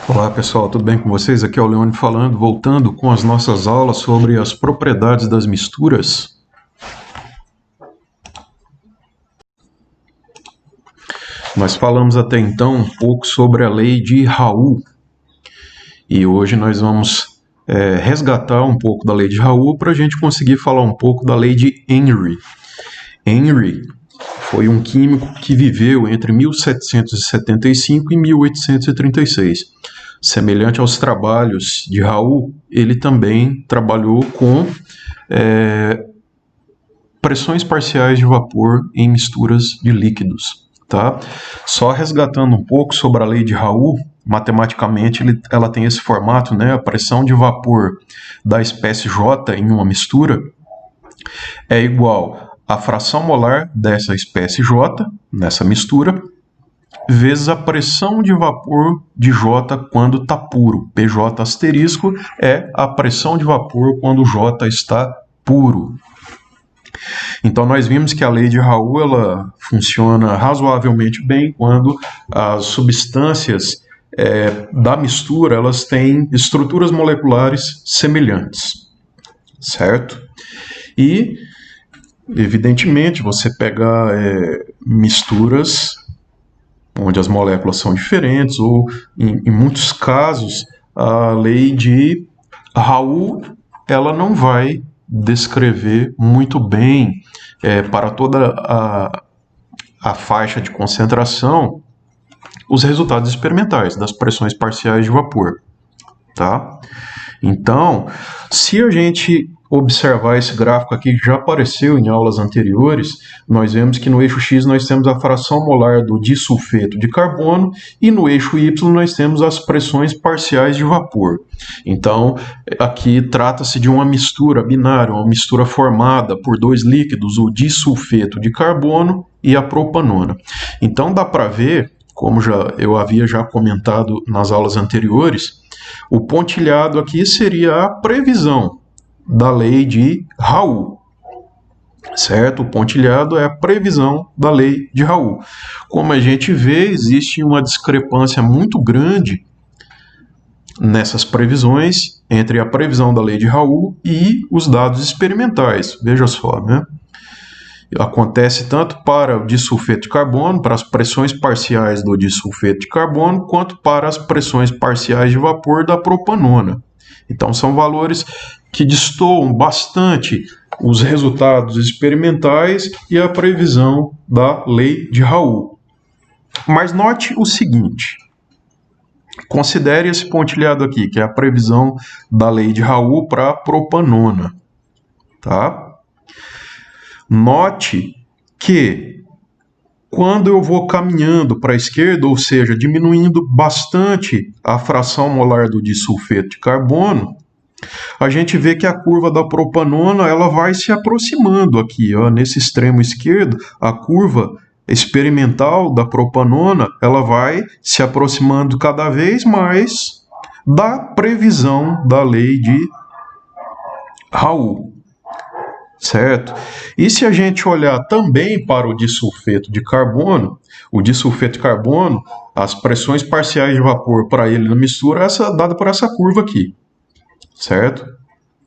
Olá pessoal, tudo bem com vocês? Aqui é o Leone falando, voltando com as nossas aulas sobre as propriedades das misturas. Nós falamos até então um pouco sobre a lei de Raoult e hoje nós vamos resgatar um pouco da lei de Raoult para a gente conseguir falar um pouco da lei de Henry. Henry foi um químico que viveu entre 1775 e 1836. Semelhante aos trabalhos de Raoult, ele também trabalhou com pressões parciais de vapor em misturas de líquidos. Tá? Só resgatando um pouco sobre a lei de Raoult, matematicamente ela tem esse formato, né? A pressão de vapor da espécie J em uma mistura é igual à fração molar dessa espécie J, nessa mistura, vezes a pressão de vapor de J quando está puro. PJ asterisco é a pressão de vapor quando J está puro. Então nós vimos que a lei de Raoult ela funciona razoavelmente bem quando as substâncias da mistura elas têm estruturas moleculares semelhantes, certo? E evidentemente você pega misturas onde as moléculas são diferentes, ou em muitos casos a lei de Raoult ela não vai descrever muito bem para toda a faixa de concentração os resultados experimentais das pressões parciais de vapor, tá? Então, se a gente observar esse gráfico aqui que já apareceu em aulas anteriores, nós vemos que no eixo X nós temos a fração molar do disulfeto de carbono e no eixo Y nós temos as pressões parciais de vapor. Então, aqui trata-se de uma mistura binária, uma mistura formada por dois líquidos, o disulfeto de carbono e a propanona. Então, dá para ver, como eu havia já comentado nas aulas anteriores, o pontilhado aqui seria a previsão da lei de Raoult, certo? O pontilhado é a previsão da lei de Raoult. Como a gente vê, existe uma discrepância muito grande nessas previsões entre a previsão da lei de Raoult e os dados experimentais. Veja só, né? Acontece tanto para o disulfeto de carbono, para as pressões parciais do disulfeto de carbono, quanto para as pressões parciais de vapor da propanona. Então, são valores que destoam bastante os resultados experimentais e a previsão da lei de Raoult. Mas note o seguinte, considere esse pontilhado aqui, que é a previsão da lei de Raoult para a propanona, tá? Note que quando eu vou caminhando para a esquerda, ou seja, diminuindo bastante a fração molar do disulfeto de carbono, a gente vê que a curva da propanona ela vai se aproximando aqui, ó, nesse extremo esquerdo, a curva experimental da propanona ela vai se aproximando cada vez mais da previsão da lei de Raoult. Certo? E se a gente olhar também para o disulfeto de carbono, as pressões parciais de vapor para ele na mistura é dada por essa curva aqui, certo?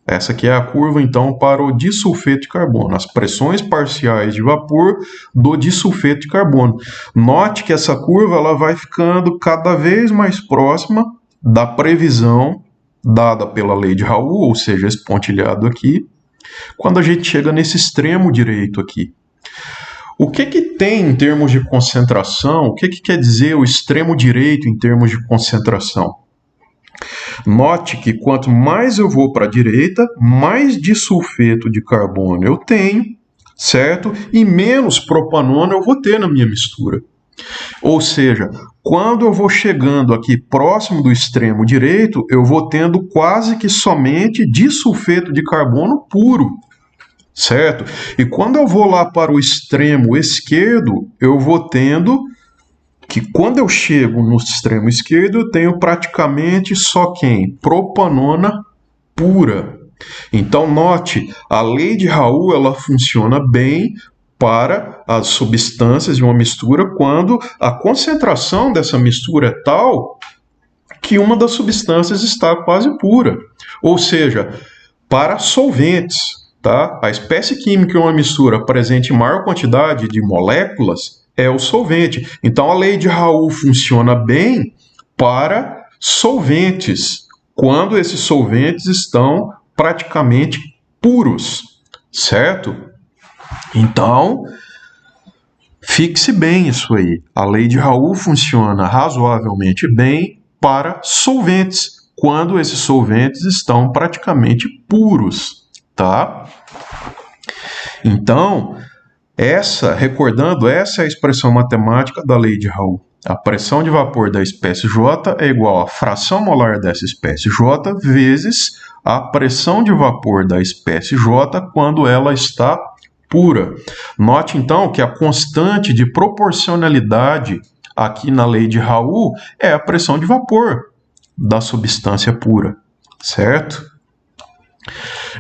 Essa aqui é a curva, então, para o disulfeto de carbono, as pressões parciais de vapor do disulfeto de carbono. Note que essa curva ela vai ficando cada vez mais próxima da previsão dada pela lei de Raoult, ou seja, esse pontilhado aqui, quando a gente chega nesse extremo direito aqui. O que tem em termos de concentração? O que quer dizer o extremo direito em termos de concentração? Note que quanto mais eu vou para a direita, mais disulfeto de carbono eu tenho, certo? E menos propanona eu vou ter na minha mistura. Ou seja, quando eu vou chegando aqui próximo do extremo direito, eu vou tendo quase que somente disulfeto de carbono puro, certo? E quando eu vou lá para o extremo esquerdo, eu vou tendo que quando eu chego no extremo esquerdo, eu tenho praticamente só quem? Propanona pura. Então, note, a lei de Raoult ela funciona bem para as substâncias de uma mistura quando a concentração dessa mistura é tal que uma das substâncias está quase pura. Ou seja, para solventes, tá? A espécie química em uma mistura presente em maior quantidade de moléculas é o solvente. Então a lei de Raoult funciona bem para solventes, quando esses solventes estão praticamente puros, certo? Então, fixe bem isso aí. A lei de Raoult funciona razoavelmente bem para solventes, quando esses solventes estão praticamente puros, tá? Então, recordando, essa é a expressão matemática da lei de Raoult. A pressão de vapor da espécie J é igual à fração molar dessa espécie J vezes a pressão de vapor da espécie J quando ela está pura. Note, então, que a constante de proporcionalidade aqui na lei de Raoult é a pressão de vapor da substância pura, certo?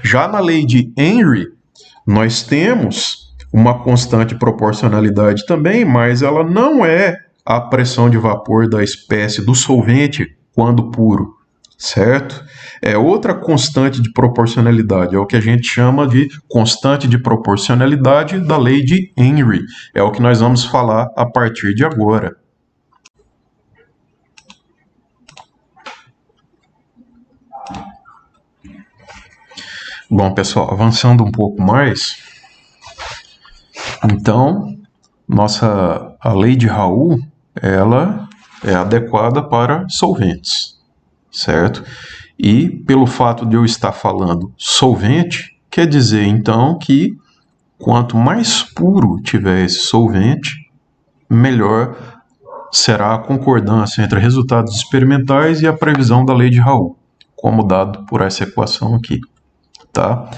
Já na lei de Henry, nós temos uma constante de proporcionalidade também, mas ela não é a pressão de vapor da espécie do solvente quando puro, certo? É outra constante de proporcionalidade, é o que a gente chama de constante de proporcionalidade da lei de Henry. É o que nós vamos falar a partir de agora. Bom, pessoal, avançando um pouco mais, então, a lei de Raoult, ela é adequada para solventes, certo? E pelo fato de eu estar falando solvente, quer dizer então que quanto mais puro tiver esse solvente, melhor será a concordância entre resultados experimentais e a previsão da lei de Raoult, como dado por essa equação aqui, tá?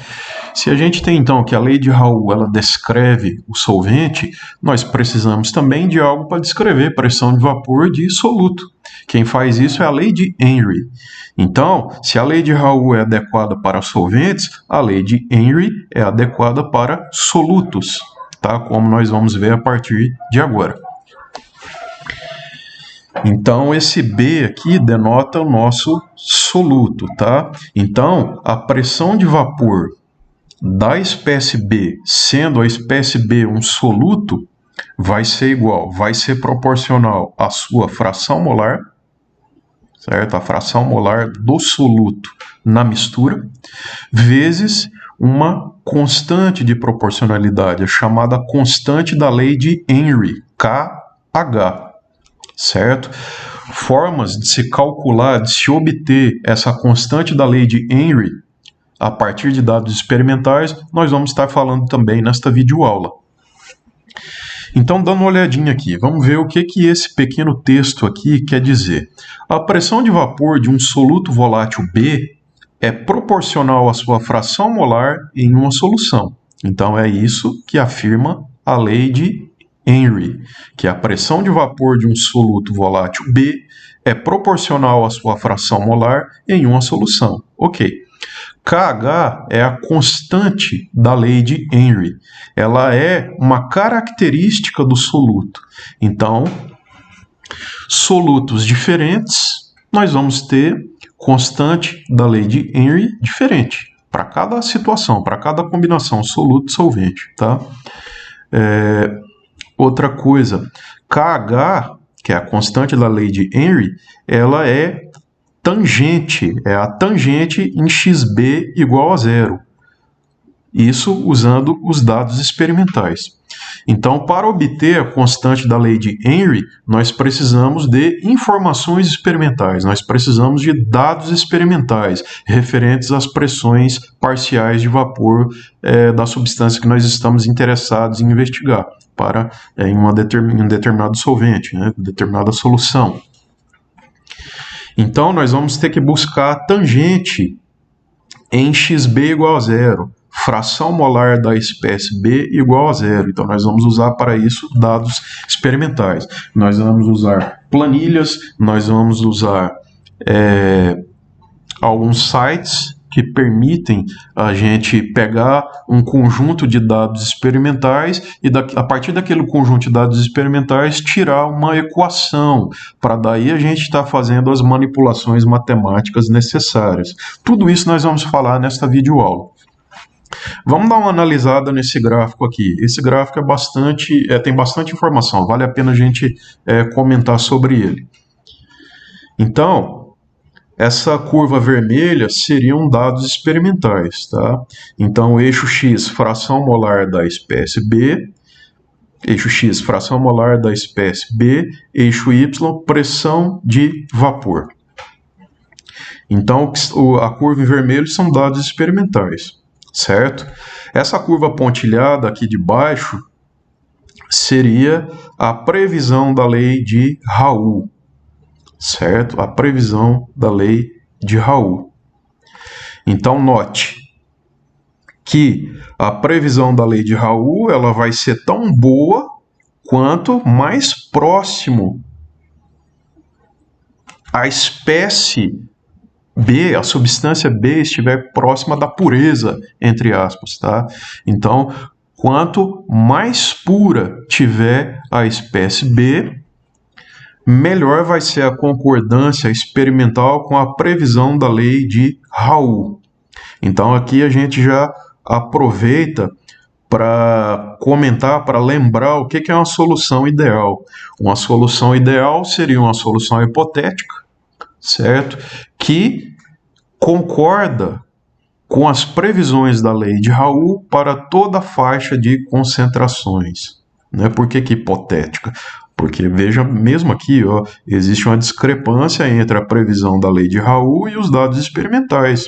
Se a gente tem então que a lei de Raoult ela descreve o solvente, nós precisamos também de algo para descrever pressão de vapor de soluto. Quem faz isso é a lei de Henry. Então, se a lei de Raoult é adequada para solventes, a lei de Henry é adequada para solutos, tá? Como nós vamos ver a partir de agora. Então, esse B aqui denota o nosso soluto, tá? Então, a pressão de vapor da espécie B, sendo a espécie B um soluto, vai ser proporcional à sua fração molar, certo? A fração molar do soluto na mistura, vezes uma constante de proporcionalidade, chamada constante da lei de Henry, KH, certo? Formas de se calcular, de se obter essa constante da lei de Henry a partir de dados experimentais, nós vamos estar falando também nesta videoaula. Então, dando uma olhadinha aqui, vamos ver o que esse pequeno texto aqui quer dizer. A pressão de vapor de um soluto volátil B é proporcional à sua fração molar em uma solução. Então, é isso que afirma a lei de Henry, que a pressão de vapor de um soluto volátil B é proporcional à sua fração molar em uma solução. Ok. KH é a constante da lei de Henry. Ela é uma característica do soluto. Então, solutos diferentes, nós vamos ter constante da lei de Henry diferente para cada situação, para cada combinação soluto-solvente, tá? Outra coisa, KH, que é a constante da lei de Henry, ela é tangente, é a tangente em XB igual a zero. Isso usando os dados experimentais. Então, para obter a constante da lei de Henry, nós precisamos de informações experimentais, nós precisamos de dados experimentais referentes às pressões parciais de vapor da substância que nós estamos interessados em investigar para em um determinado solvente, né, determinada solução. Então, nós vamos ter que buscar a tangente em XB igual a zero, fração molar da espécie B igual a zero. Então, nós vamos usar para isso dados experimentais. Nós vamos usar planilhas, nós vamos usar alguns sites que permitem a gente pegar um conjunto de dados experimentais e a partir daquele conjunto de dados experimentais tirar uma equação, para daí a gente estar fazendo as manipulações matemáticas necessárias. Tudo isso nós vamos falar nesta videoaula. Vamos dar uma analisada nesse gráfico aqui. Esse gráfico tem bastante informação, vale a pena a gente comentar sobre ele. Então, essa curva vermelha seriam dados experimentais, tá? Então, eixo X, fração molar da espécie B, eixo X, fração molar da espécie B, eixo Y, pressão de vapor. Então, a curva em vermelho são dados experimentais, certo? Essa curva pontilhada aqui de baixo seria a previsão da lei de Raoult, certo? A previsão da lei de Raoult. Então, note que a previsão da lei de Raoult ela vai ser tão boa quanto mais próximo a espécie B, a substância B estiver próxima da pureza, entre aspas, tá? Então, quanto mais pura tiver a espécie B, melhor vai ser a concordância experimental com a previsão da lei de Raoult. Então, aqui a gente já aproveita para comentar, para lembrar o que é uma solução ideal. Uma solução ideal seria uma solução hipotética, certo? Que concorda com as previsões da lei de Raoult para toda a faixa de concentrações. Né? Por que hipotética? Porque, veja, mesmo aqui, ó, existe uma discrepância entre a previsão da lei de Raoult e os dados experimentais.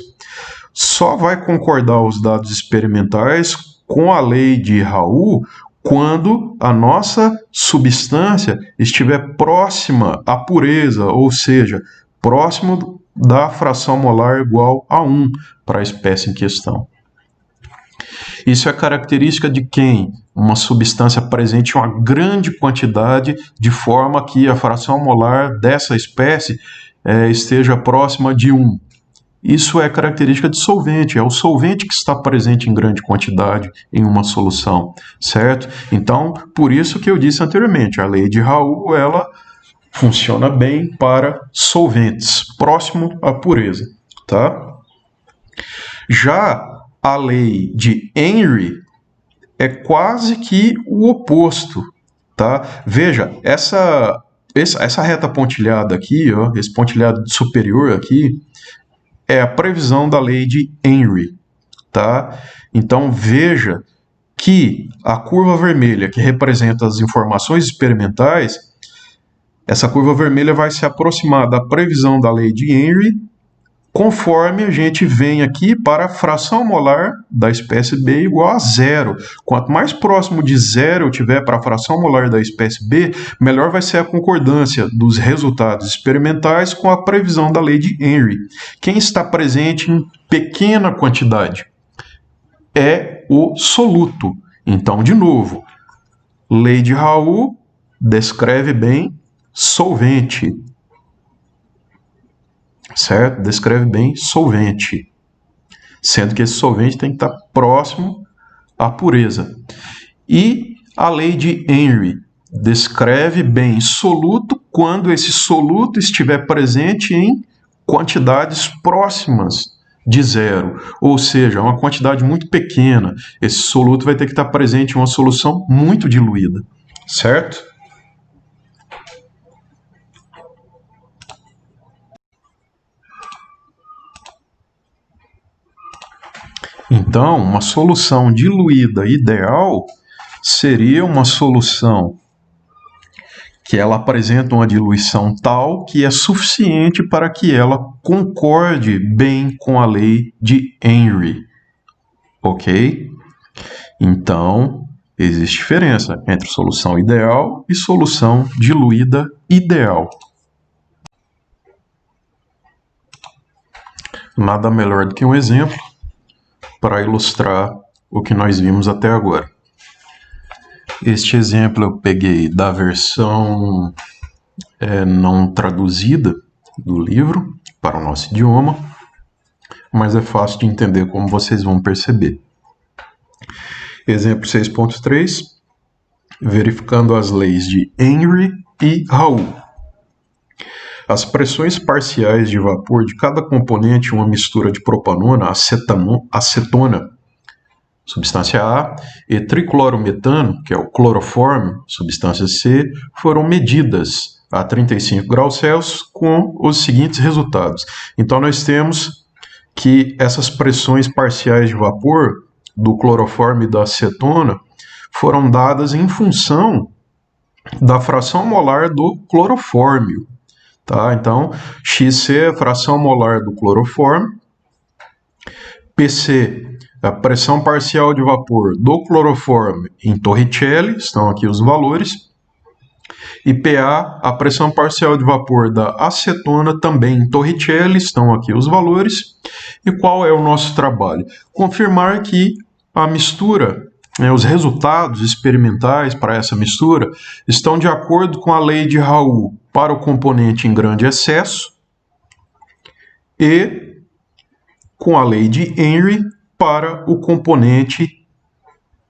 Só vai concordar os dados experimentais com a lei de Raoult quando a nossa substância estiver próxima à pureza, ou seja, próximo da fração molar igual a 1 para a espécie em questão. Isso é característica de quem? Uma substância presente em uma grande quantidade, de forma que a fração molar dessa espécie esteja próxima de 1. Isso é característica de solvente, é o solvente que está presente em grande quantidade em uma solução, certo? Então, por isso que eu disse anteriormente, a lei de Raoult, ela funciona bem para solventes, próximo à pureza, tá? Já a lei de Henry é quase que o oposto, tá? Veja, essa reta pontilhada aqui, ó, esse pontilhado superior aqui, é a previsão da lei de Henry, tá? Então, veja que a curva vermelha, que representa as informações experimentais, essa curva vermelha vai se aproximar da previsão da lei de Henry, conforme a gente vem aqui para a fração molar da espécie B igual a 0. Quanto mais próximo de 0 eu tiver para a fração molar da espécie B, melhor vai ser a concordância dos resultados experimentais com a previsão da lei de Henry. Quem está presente em pequena quantidade é o soluto. Então, de novo, lei de Raoult descreve bem solvente, certo? Descreve bem solvente, sendo que esse solvente tem que estar próximo à pureza. E a lei de Henry descreve bem soluto quando esse soluto estiver presente em quantidades próximas de 0, ou seja, uma quantidade muito pequena. Esse soluto vai ter que estar presente em uma solução muito diluída, certo? Então, uma solução diluída ideal seria uma solução que ela apresenta uma diluição tal que é suficiente para que ela concorde bem com a lei de Henry, ok? Então, existe diferença entre solução ideal e solução diluída ideal. Nada melhor do que um exemplo para ilustrar o que nós vimos até agora. Este exemplo eu peguei da versão não traduzida do livro para o nosso idioma. mas é fácil de entender, como vocês vão perceber. Exemplo 6.3, verificando as leis de Henry e Raoult. As pressões parciais de vapor de cada componente em uma mistura de propanona, acetona, substância A, e triclorometano, que é o clorofórmio, substância C, foram medidas a 35 graus Celsius com os seguintes resultados. Então, nós temos que essas pressões parciais de vapor do clorofórmio e da acetona foram dadas em função da fração molar do clorofórmio. Tá? Então, XC é a fração molar do clorofórmio, PC é a pressão parcial de vapor do clorofórmio em Torricelli, estão aqui os valores, e PA, a pressão parcial de vapor da acetona, também em Torricelli, estão aqui os valores. E qual é o nosso trabalho? Confirmar que a mistura, os resultados experimentais para essa mistura, estão de acordo com a lei de Raoult para o componente em grande excesso e com a lei de Henry para o componente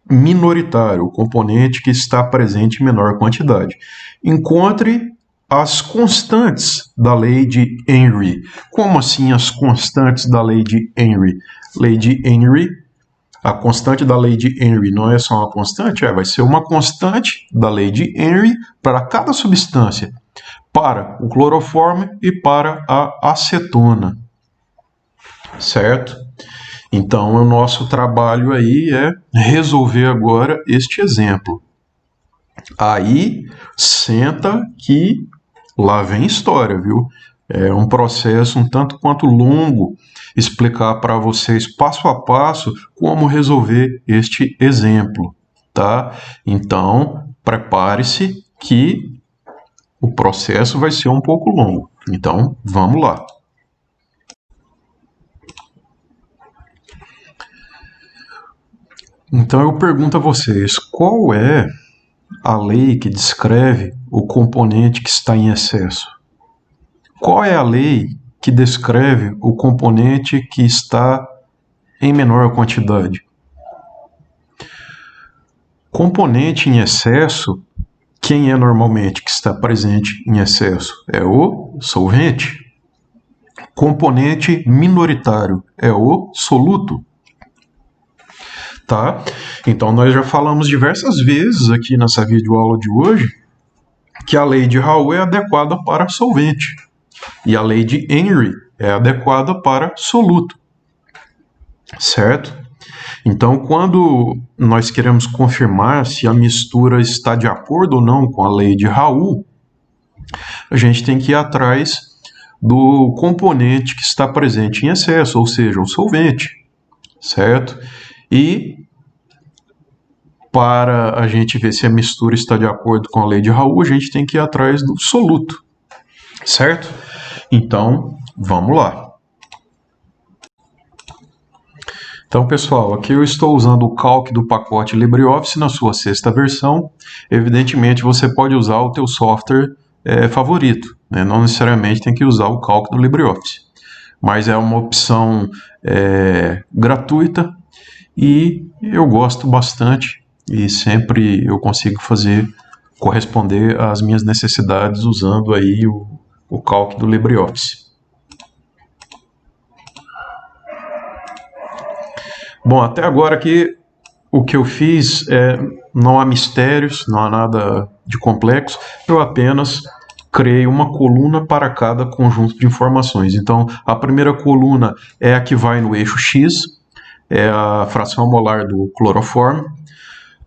minoritário, o componente que está presente em menor quantidade. Encontre as constantes da lei de Henry. Como assim as constantes da lei de Henry? Lei de Henry, a constante da lei de Henry não é só uma constante, vai ser uma constante da lei de Henry para cada substância, para o clorofórmio e para a acetona, certo? Então, o nosso trabalho aí é resolver agora este exemplo. Aí, senta que lá vem história, viu? É um processo um tanto quanto longo explicar para vocês passo a passo como resolver este exemplo, tá? Então, prepare-se que o processo vai ser um pouco longo. Então, vamos lá. Então, eu pergunto a vocês, qual é a lei que descreve o componente que está em excesso? Qual é a lei que descreve o componente que está em menor quantidade? Componente em excesso, quem é normalmente que está presente em excesso? É o solvente. Componente minoritário é o soluto. Tá? Então, nós já falamos diversas vezes aqui nessa videoaula de hoje que a lei de Raoult é adequada para solvente e a lei de Henry é adequada para soluto, certo? Então, quando nós queremos confirmar se a mistura está de acordo ou não com a lei de Raoult, a gente tem que ir atrás do componente que está presente em excesso, ou seja, o solvente, certo? E para a gente ver se a mistura está de acordo com a lei de Raoult, a gente tem que ir atrás do soluto, certo? Então, vamos lá. Então, pessoal, aqui eu estou usando o calque do pacote LibreOffice na sua 6ª versão. Evidentemente, você pode usar o teu software favorito, né? Não necessariamente tem que usar o calque do LibreOffice, mas é uma opção gratuita e eu gosto bastante e sempre eu consigo corresponder às minhas necessidades usando aí o calque do LibreOffice. Bom, até agora aqui o que eu fiz não há mistérios, não há nada de complexo, eu apenas criei uma coluna para cada conjunto de informações. Então, a primeira coluna é a que vai no eixo X, é a fração molar do clorofórmio.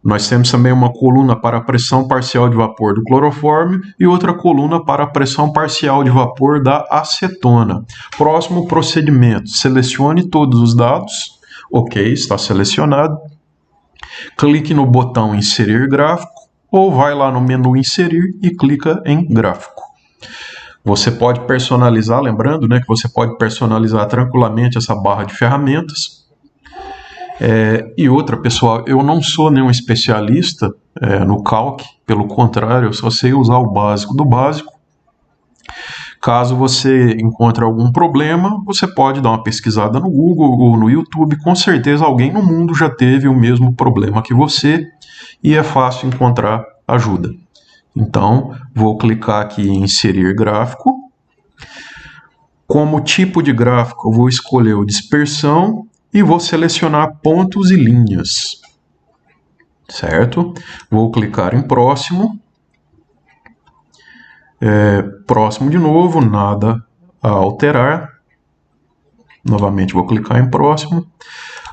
Nós temos também uma coluna para a pressão parcial de vapor do clorofórmio e outra coluna para a pressão parcial de vapor da acetona. Próximo procedimento, selecione todos os dados. Ok, está selecionado. Clique no botão Inserir Gráfico ou vai lá no menu Inserir e clica em Gráfico. Você pode personalizar, lembrando, né, que você pode personalizar tranquilamente essa barra de ferramentas. E outra, pessoal, eu não sou nenhum especialista no calque, pelo contrário, eu só sei usar o básico do básico. Caso você encontre algum problema, você pode dar uma pesquisada no Google ou no YouTube. Com certeza alguém no mundo já teve o mesmo problema que você e é fácil encontrar ajuda. Então, vou clicar aqui em inserir gráfico. Como tipo de gráfico, eu vou escolher o dispersão e vou selecionar pontos e linhas. Certo? Vou clicar em próximo. Próximo de novo, nada a alterar. Novamente vou clicar em próximo.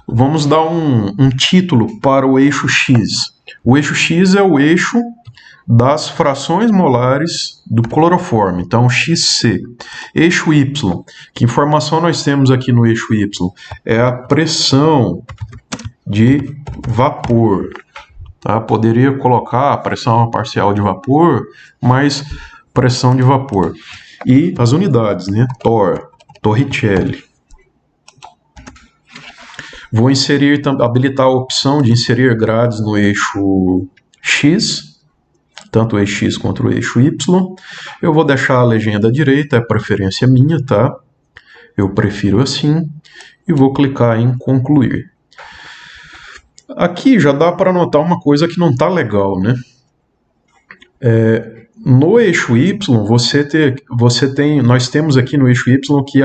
Vamos dar um título para o eixo X. O eixo X é o eixo das frações molares do cloroforme, então XC. Eixo Y, que informação nós temos aqui no eixo Y? É a pressão de vapor. Tá? Poderia colocar a pressão parcial de vapor, mas pressão de vapor. E as unidades, né? Torricelli. Vou habilitar a opção de inserir grades no eixo X, tanto o eixo X quanto o eixo Y. Eu vou deixar a legenda à direita, é preferência minha, tá? Eu prefiro assim. E vou clicar em concluir. Aqui já dá para notar uma coisa que não está legal, né? No eixo Y, nós temos aqui no eixo Y que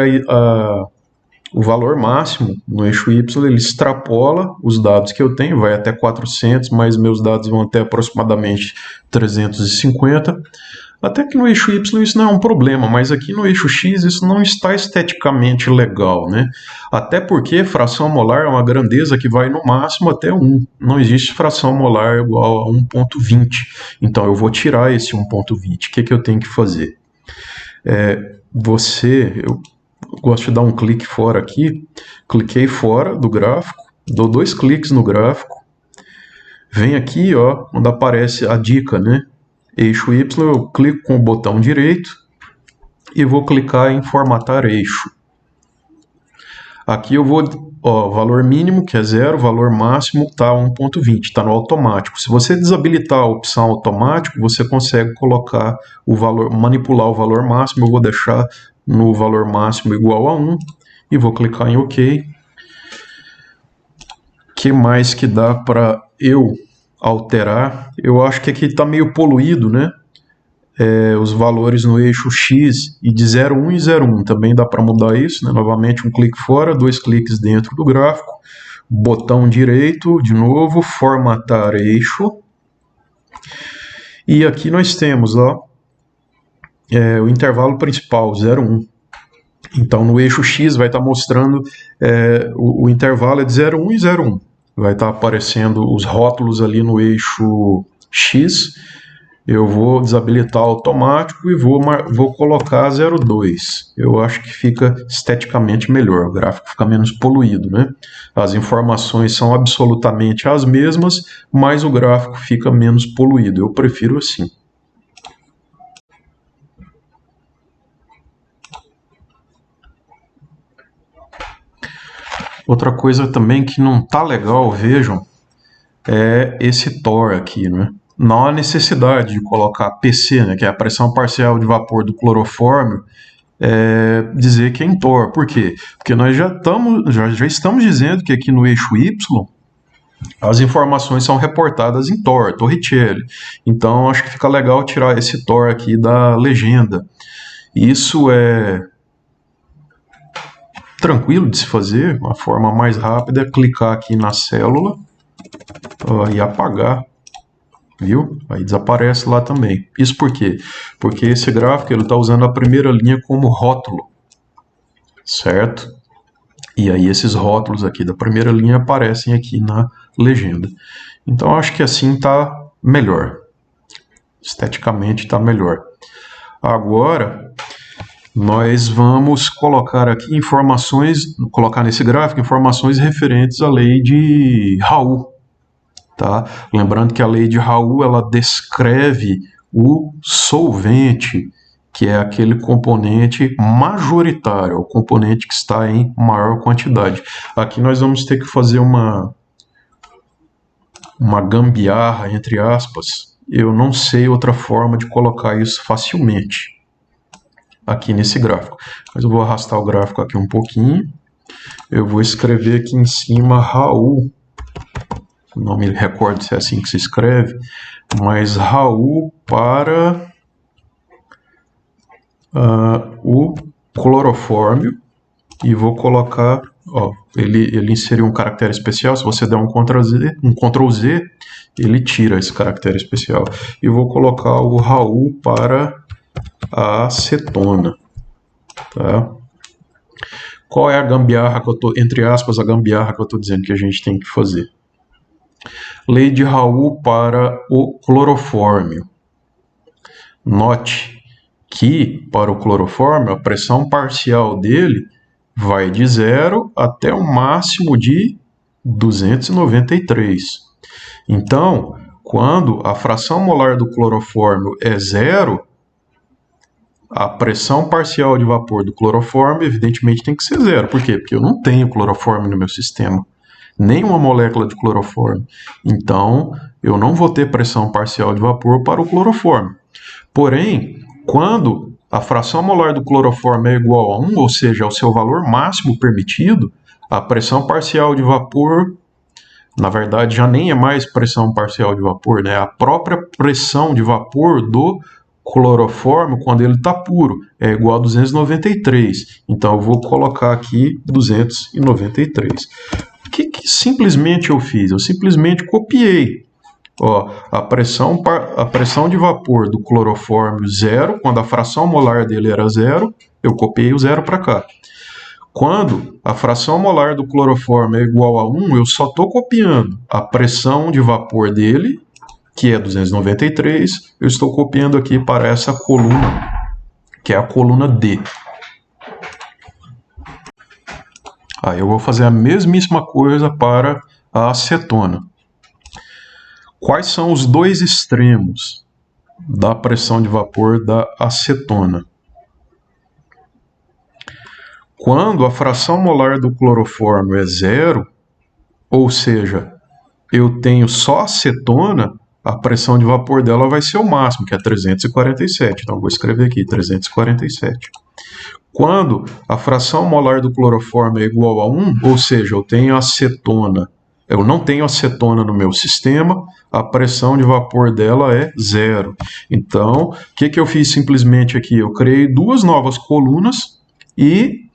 o valor máximo no eixo Y ele extrapola os dados que eu tenho, vai até 400, mas meus dados vão até aproximadamente 350. Até que no eixo Y isso não é um problema, mas aqui no eixo X isso não está esteticamente legal, né? Até porque fração molar é uma grandeza que vai no máximo até 1. Não existe fração molar igual a 1.20. Então eu vou tirar esse 1.20. O que eu tenho que fazer? Eu gosto de dar um clique fora aqui. Cliquei fora do gráfico, dou 2 cliques no gráfico. Vem aqui, ó, onde aparece a dica, né? Eixo Y, eu clico com o botão direito e vou clicar em formatar eixo. Aqui eu vou, valor mínimo, que é 0, valor máximo está 1.20, está no automático. Se você desabilitar a opção automático, você consegue colocar o valor, manipular o valor máximo. Eu vou deixar no valor máximo igual a 1 e vou clicar em OK. O que mais que dá para eu alterar? Eu acho que aqui está meio poluído, né? Os valores no eixo X e de 0,1 e 0,1 também dá para mudar isso, né? Novamente um clique fora, 2 cliques dentro do gráfico, botão direito, de novo, formatar eixo. E aqui nós temos o intervalo principal, 0,1. Então no eixo X vai estar mostrando o intervalo é de 0,1 e 0,1. Vai estar aparecendo os rótulos ali no eixo X. Eu vou desabilitar automático e vou colocar 0,2. Eu acho que fica esteticamente melhor, o gráfico fica menos poluído, né? As informações são absolutamente as mesmas, mas o gráfico fica menos poluído. Eu prefiro assim. Outra coisa também que não tá legal, vejam, é esse TOR aqui, né? Não há necessidade de colocar PC, né, que é a pressão parcial de vapor do clorofórmio, dizer que é em TOR. Por quê? Porque nós já estamos dizendo que aqui no eixo Y as informações são reportadas em TOR, Torricelli. Então acho que fica legal tirar esse TOR aqui da legenda. Isso é tranquilo de se fazer. Uma forma mais rápida é clicar aqui na célula e apagar. Viu? Aí desaparece lá também. Isso por quê? Porque esse gráfico ele está usando a primeira linha como rótulo, certo? E aí esses rótulos aqui da primeira linha aparecem aqui na legenda. Então acho que assim está melhor. Esteticamente está melhor. Agora nós vamos colocar aqui colocar nesse gráfico informações referentes à lei de Raoult. Tá? Lembrando que a lei de Raoult ela descreve o solvente, que é aquele componente majoritário, o componente que está em maior quantidade. Aqui nós vamos ter que fazer uma gambiarra, entre aspas. Eu não sei outra forma de colocar isso facilmente. aqui nesse gráfico. Mas eu vou arrastar o gráfico aqui um pouquinho. Eu vou escrever aqui em cima Raul. Não me recordo se é assim que se escreve, mas Raul para o clorofórmio. E vou colocar, ó, ele inseriu um caractere especial. Se você der um Ctrl Z, ele tira esse caractere especial. E vou colocar o Raul para a acetona. Tá? Qual é a gambiarra que eu tô, entre aspas, a gambiarra que eu estou dizendo que a gente tem que fazer? Lei de Raul para o clorofórmio. Note que, para o clorofórmio, a pressão parcial dele vai de 0 até um máximo de 293. Então, quando a fração molar do clorofórmio é 0, a pressão parcial de vapor do clorofórmio, evidentemente, tem que ser 0. Por quê? Porque eu não tenho clorofórmio no meu sistema. Nenhuma molécula de clorofórmio. Então, eu não vou ter pressão parcial de vapor para o clorofórmio. Porém, quando a fração molar do clorofórmio é igual a 1, ou seja, ao seu valor máximo permitido, a pressão parcial de vapor, na verdade, já nem é mais pressão parcial de vapor, né? A própria pressão de vapor do clorofórmio, quando ele está puro, é igual a 293. Então, eu vou colocar aqui 293. O que simplesmente eu fiz? Eu simplesmente copiei. Ó, a pressão de vapor do clorofórmio 0, quando a fração molar dele era 0, eu copiei o 0 para cá. Quando a fração molar do clorofórmio é igual a 1, eu só estou copiando a pressão de vapor dele, que é 293, eu estou copiando aqui para essa coluna, que é a coluna D. Aí eu vou fazer a mesmíssima coisa para a acetona. Quais são os dois extremos da pressão de vapor da acetona? Quando a fração molar do clorofórmio é 0, ou seja, eu tenho só acetona, a pressão de vapor dela vai ser o máximo, que é 347. Então, eu vou escrever aqui, 347. Quando a fração molar do clorofórmio é igual a 1, ou seja, eu não tenho acetona no meu sistema, a pressão de vapor dela é 0. Então, o que eu fiz simplesmente aqui? Eu criei duas novas colunas e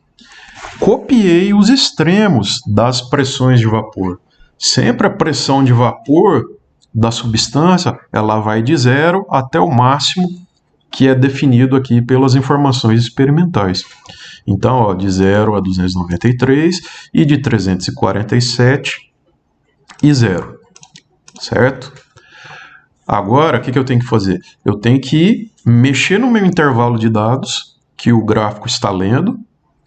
copiei os extremos das pressões de vapor. Sempre a pressão de vapor da substância, ela vai de 0 até o máximo que é definido aqui pelas informações experimentais. Então, ó, de 0 a 293 e de 347 e 0, certo? Agora, o que eu tenho que fazer? Eu tenho que mexer no meu intervalo de dados que o gráfico está lendo.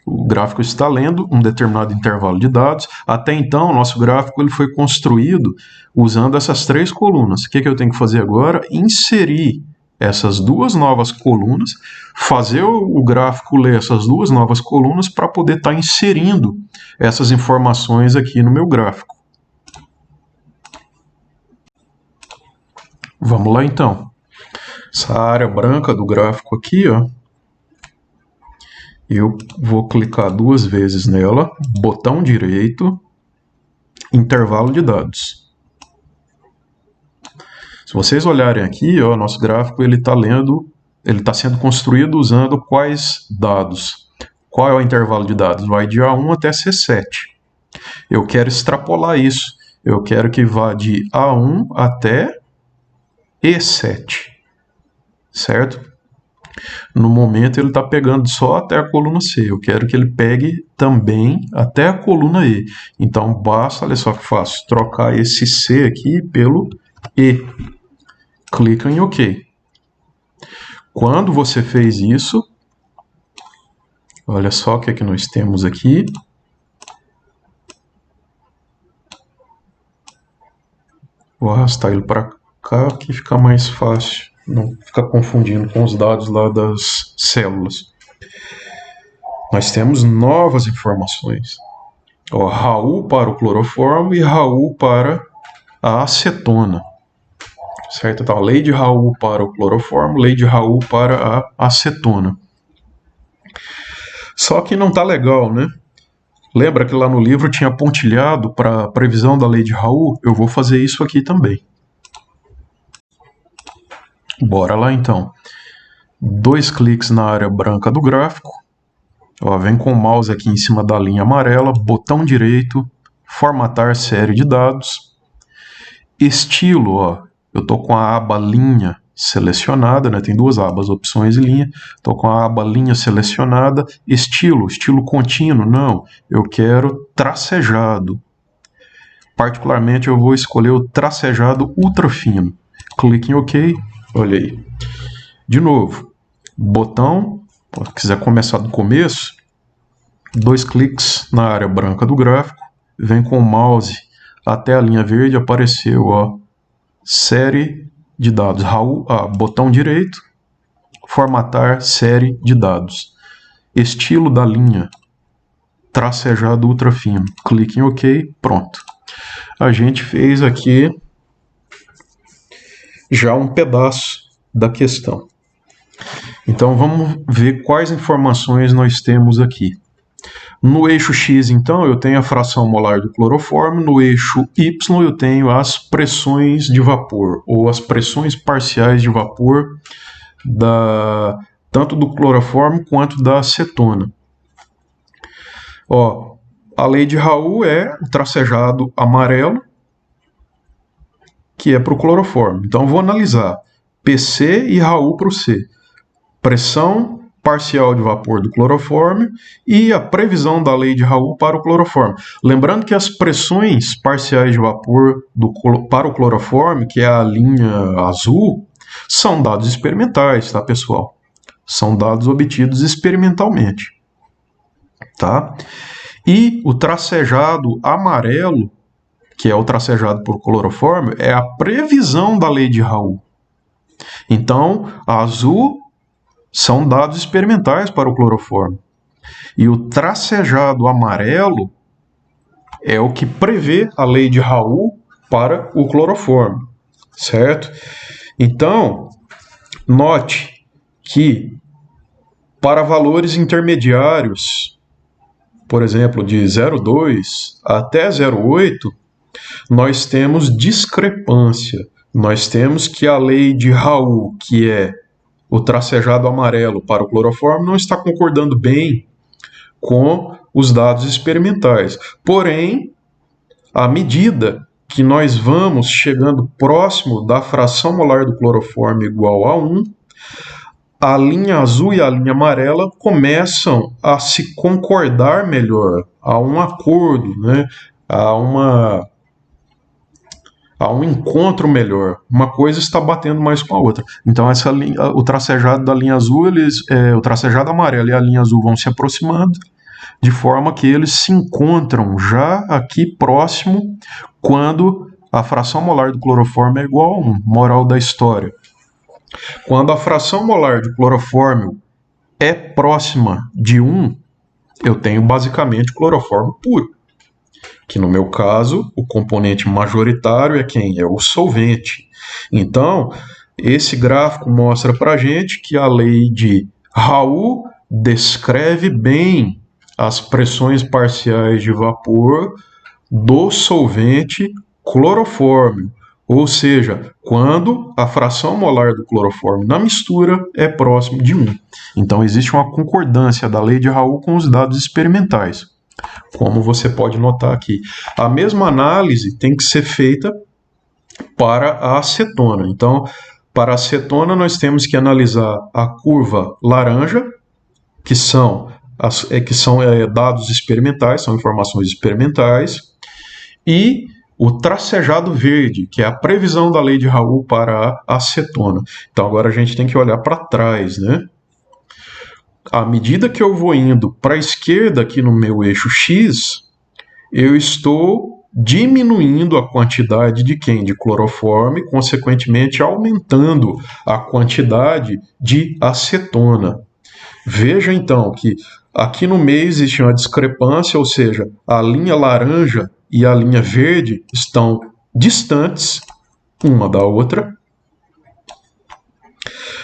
O gráfico está lendo um determinado intervalo de dados. Até então, o nosso gráfico ele foi construído usando essas três colunas. O que eu tenho que fazer agora? Inserir essas duas novas colunas, fazer o gráfico ler essas duas novas colunas para poder estar inserindo essas informações aqui no meu gráfico. Vamos lá então. Essa área branca do gráfico aqui, ó, eu vou clicar duas vezes nela, botão direito, intervalo de dados. Se vocês olharem aqui, ó, nosso gráfico ele está sendo construído usando quais dados? Qual é o intervalo de dados? Vai de A1 até C7. Eu quero extrapolar isso. Eu quero que vá de A1 até E7, certo? No momento ele está pegando só até a coluna C. Eu quero que ele pegue também até a coluna E. Então basta, olha só o que eu faço, trocar esse C aqui pelo E. Clica em OK. Quando você fez isso, olha só o que é que nós temos aqui. Vou arrastar ele para cá que fica mais fácil. Não ficar confundindo com os dados lá das células. Nós temos novas informações. Ó, Raul para o clorofórmio e Raul para a acetona. Certo? Então, lei de Raul para o clorofórmio, lei de Raul para a acetona. Só que não tá legal, né? Lembra que lá no livro tinha pontilhado para previsão da lei de Raul? Eu vou fazer isso aqui também. Bora lá então. 2 cliques na área branca do gráfico. Ó, vem com o mouse aqui em cima da linha amarela, botão direito, formatar série de dados. Estilo, ó, eu estou com a aba linha selecionada, né? Tem 2 abas, opções e linha. Estou com a aba linha selecionada. Estilo contínuo, não. Eu quero tracejado. Particularmente eu vou escolher o tracejado ultra fino. Clique em OK, olha aí. De novo, botão, se quiser começar do começo, 2 cliques na área branca do gráfico, vem com o mouse até a linha verde, apareceu, ó, série de dados. Raul, botão direito, formatar série de dados. Estilo da linha, tracejado ultra fino. Clique em OK, pronto. A gente fez aqui já um pedaço da questão. Então vamos ver quais informações nós temos aqui. No eixo X, então, eu tenho a fração molar do clorofórmio. No eixo Y, eu tenho as pressões de vapor, ou as pressões parciais de vapor, tanto do clorofórmio quanto da acetona. Ó, a lei de Raul é o tracejado amarelo, que é para o clorofórmio. Então, vou analisar PC e Raul para o C. Pressão parcial de vapor do clorofórmio e a previsão da lei de Raul para o clorofórmio. Lembrando que as pressões parciais de vapor para o clorofórmio, que é a linha azul, são dados experimentais, tá, pessoal? São dados obtidos experimentalmente, tá? E o tracejado amarelo, que é o tracejado por clorofórmio, é a previsão da lei de Raul. Então, a azul são dados experimentais para o clorofórmio. E o tracejado amarelo é o que prevê a lei de Raul para o clorofórmio, certo? Então, note que para valores intermediários, por exemplo, de 0,2 até 0,8, nós temos discrepância. Nós temos que a lei de Raul, que é o tracejado amarelo para o clorofórmio, não está concordando bem com os dados experimentais. Porém, à medida que nós vamos chegando próximo da fração molar do clorofórmio igual a 1, a linha azul e a linha amarela começam a se concordar melhor, a um acordo, né? a um encontro melhor. Uma coisa está batendo mais com a outra. Então essa linha, o tracejado da linha azul, o tracejado amarelo e a linha azul vão se aproximando, de forma que eles se encontram já aqui próximo quando a fração molar do clorofórmio é igual a 1. Moral da história. Quando a fração molar de clorofórmio é próxima de 1, eu tenho basicamente clorofórmio puro. Que no meu caso, o componente majoritário é quem? É o solvente. Então, esse gráfico mostra para a gente que a lei de Raul descreve bem as pressões parciais de vapor do solvente clorofórmio. Ou seja, quando a fração molar do clorofórmio na mistura é próximo de 1. Então, existe uma concordância da lei de Raul com os dados experimentais. Como você pode notar aqui. A mesma análise tem que ser feita para a acetona. Então, para a acetona, nós temos que analisar a curva laranja, que são dados experimentais, são informações experimentais, e o tracejado verde, que é a previsão da lei de Raul para a acetona. Então, agora a gente tem que olhar para trás, né? À medida que eu vou indo para a esquerda aqui no meu eixo X, eu estou diminuindo a quantidade de quem? De clorofórmio, consequentemente aumentando a quantidade de acetona. Veja então que aqui no meio existe uma discrepância, ou seja, a linha laranja e a linha verde estão distantes uma da outra.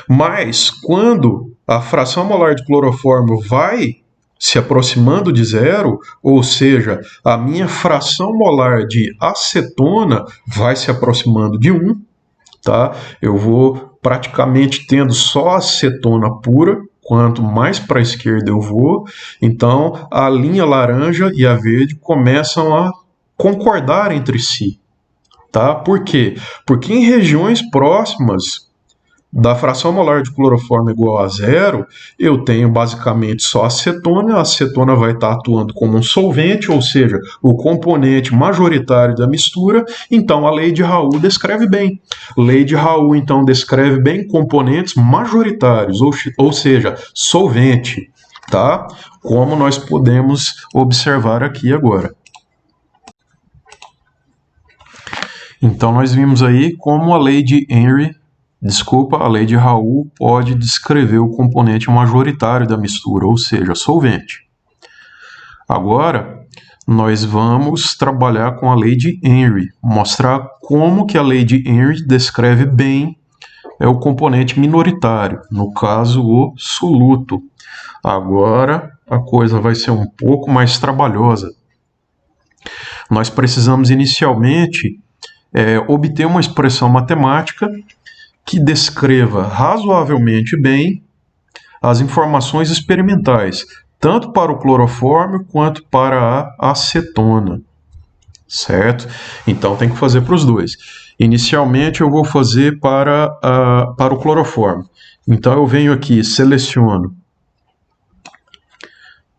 Mas quando a fração molar de clorofórmio vai se aproximando de zero, ou seja, a minha fração molar de acetona vai se aproximando de 1, tá? Eu vou praticamente tendo só acetona pura, quanto mais para a esquerda eu vou, então a linha laranja e a verde começam a concordar entre si, tá? Por quê? Porque em regiões próximas da fração molar de clorofórmio igual a zero, eu tenho basicamente só acetona. A acetona vai estar atuando como um solvente, ou seja, o componente majoritário da mistura. Então, a lei de Raoult descreve bem. Lei de Raoult, então, descreve bem componentes majoritários, ou seja, solvente, tá? Como nós podemos observar aqui agora. Então, nós vimos aí como a lei de a lei de Raoult pode descrever o componente majoritário da mistura, ou seja, solvente. Agora, nós vamos trabalhar com a lei de Henry, mostrar como que a lei de Henry descreve bem o componente minoritário, no caso, o soluto. Agora, a coisa vai ser um pouco mais trabalhosa. Nós precisamos, inicialmente, obter uma expressão matemática que descreva razoavelmente bem as informações experimentais, tanto para o clorofórmio quanto para a acetona, certo? Então tem que fazer para os dois. Inicialmente eu vou fazer para o clorofórmio. Então eu venho aqui, seleciono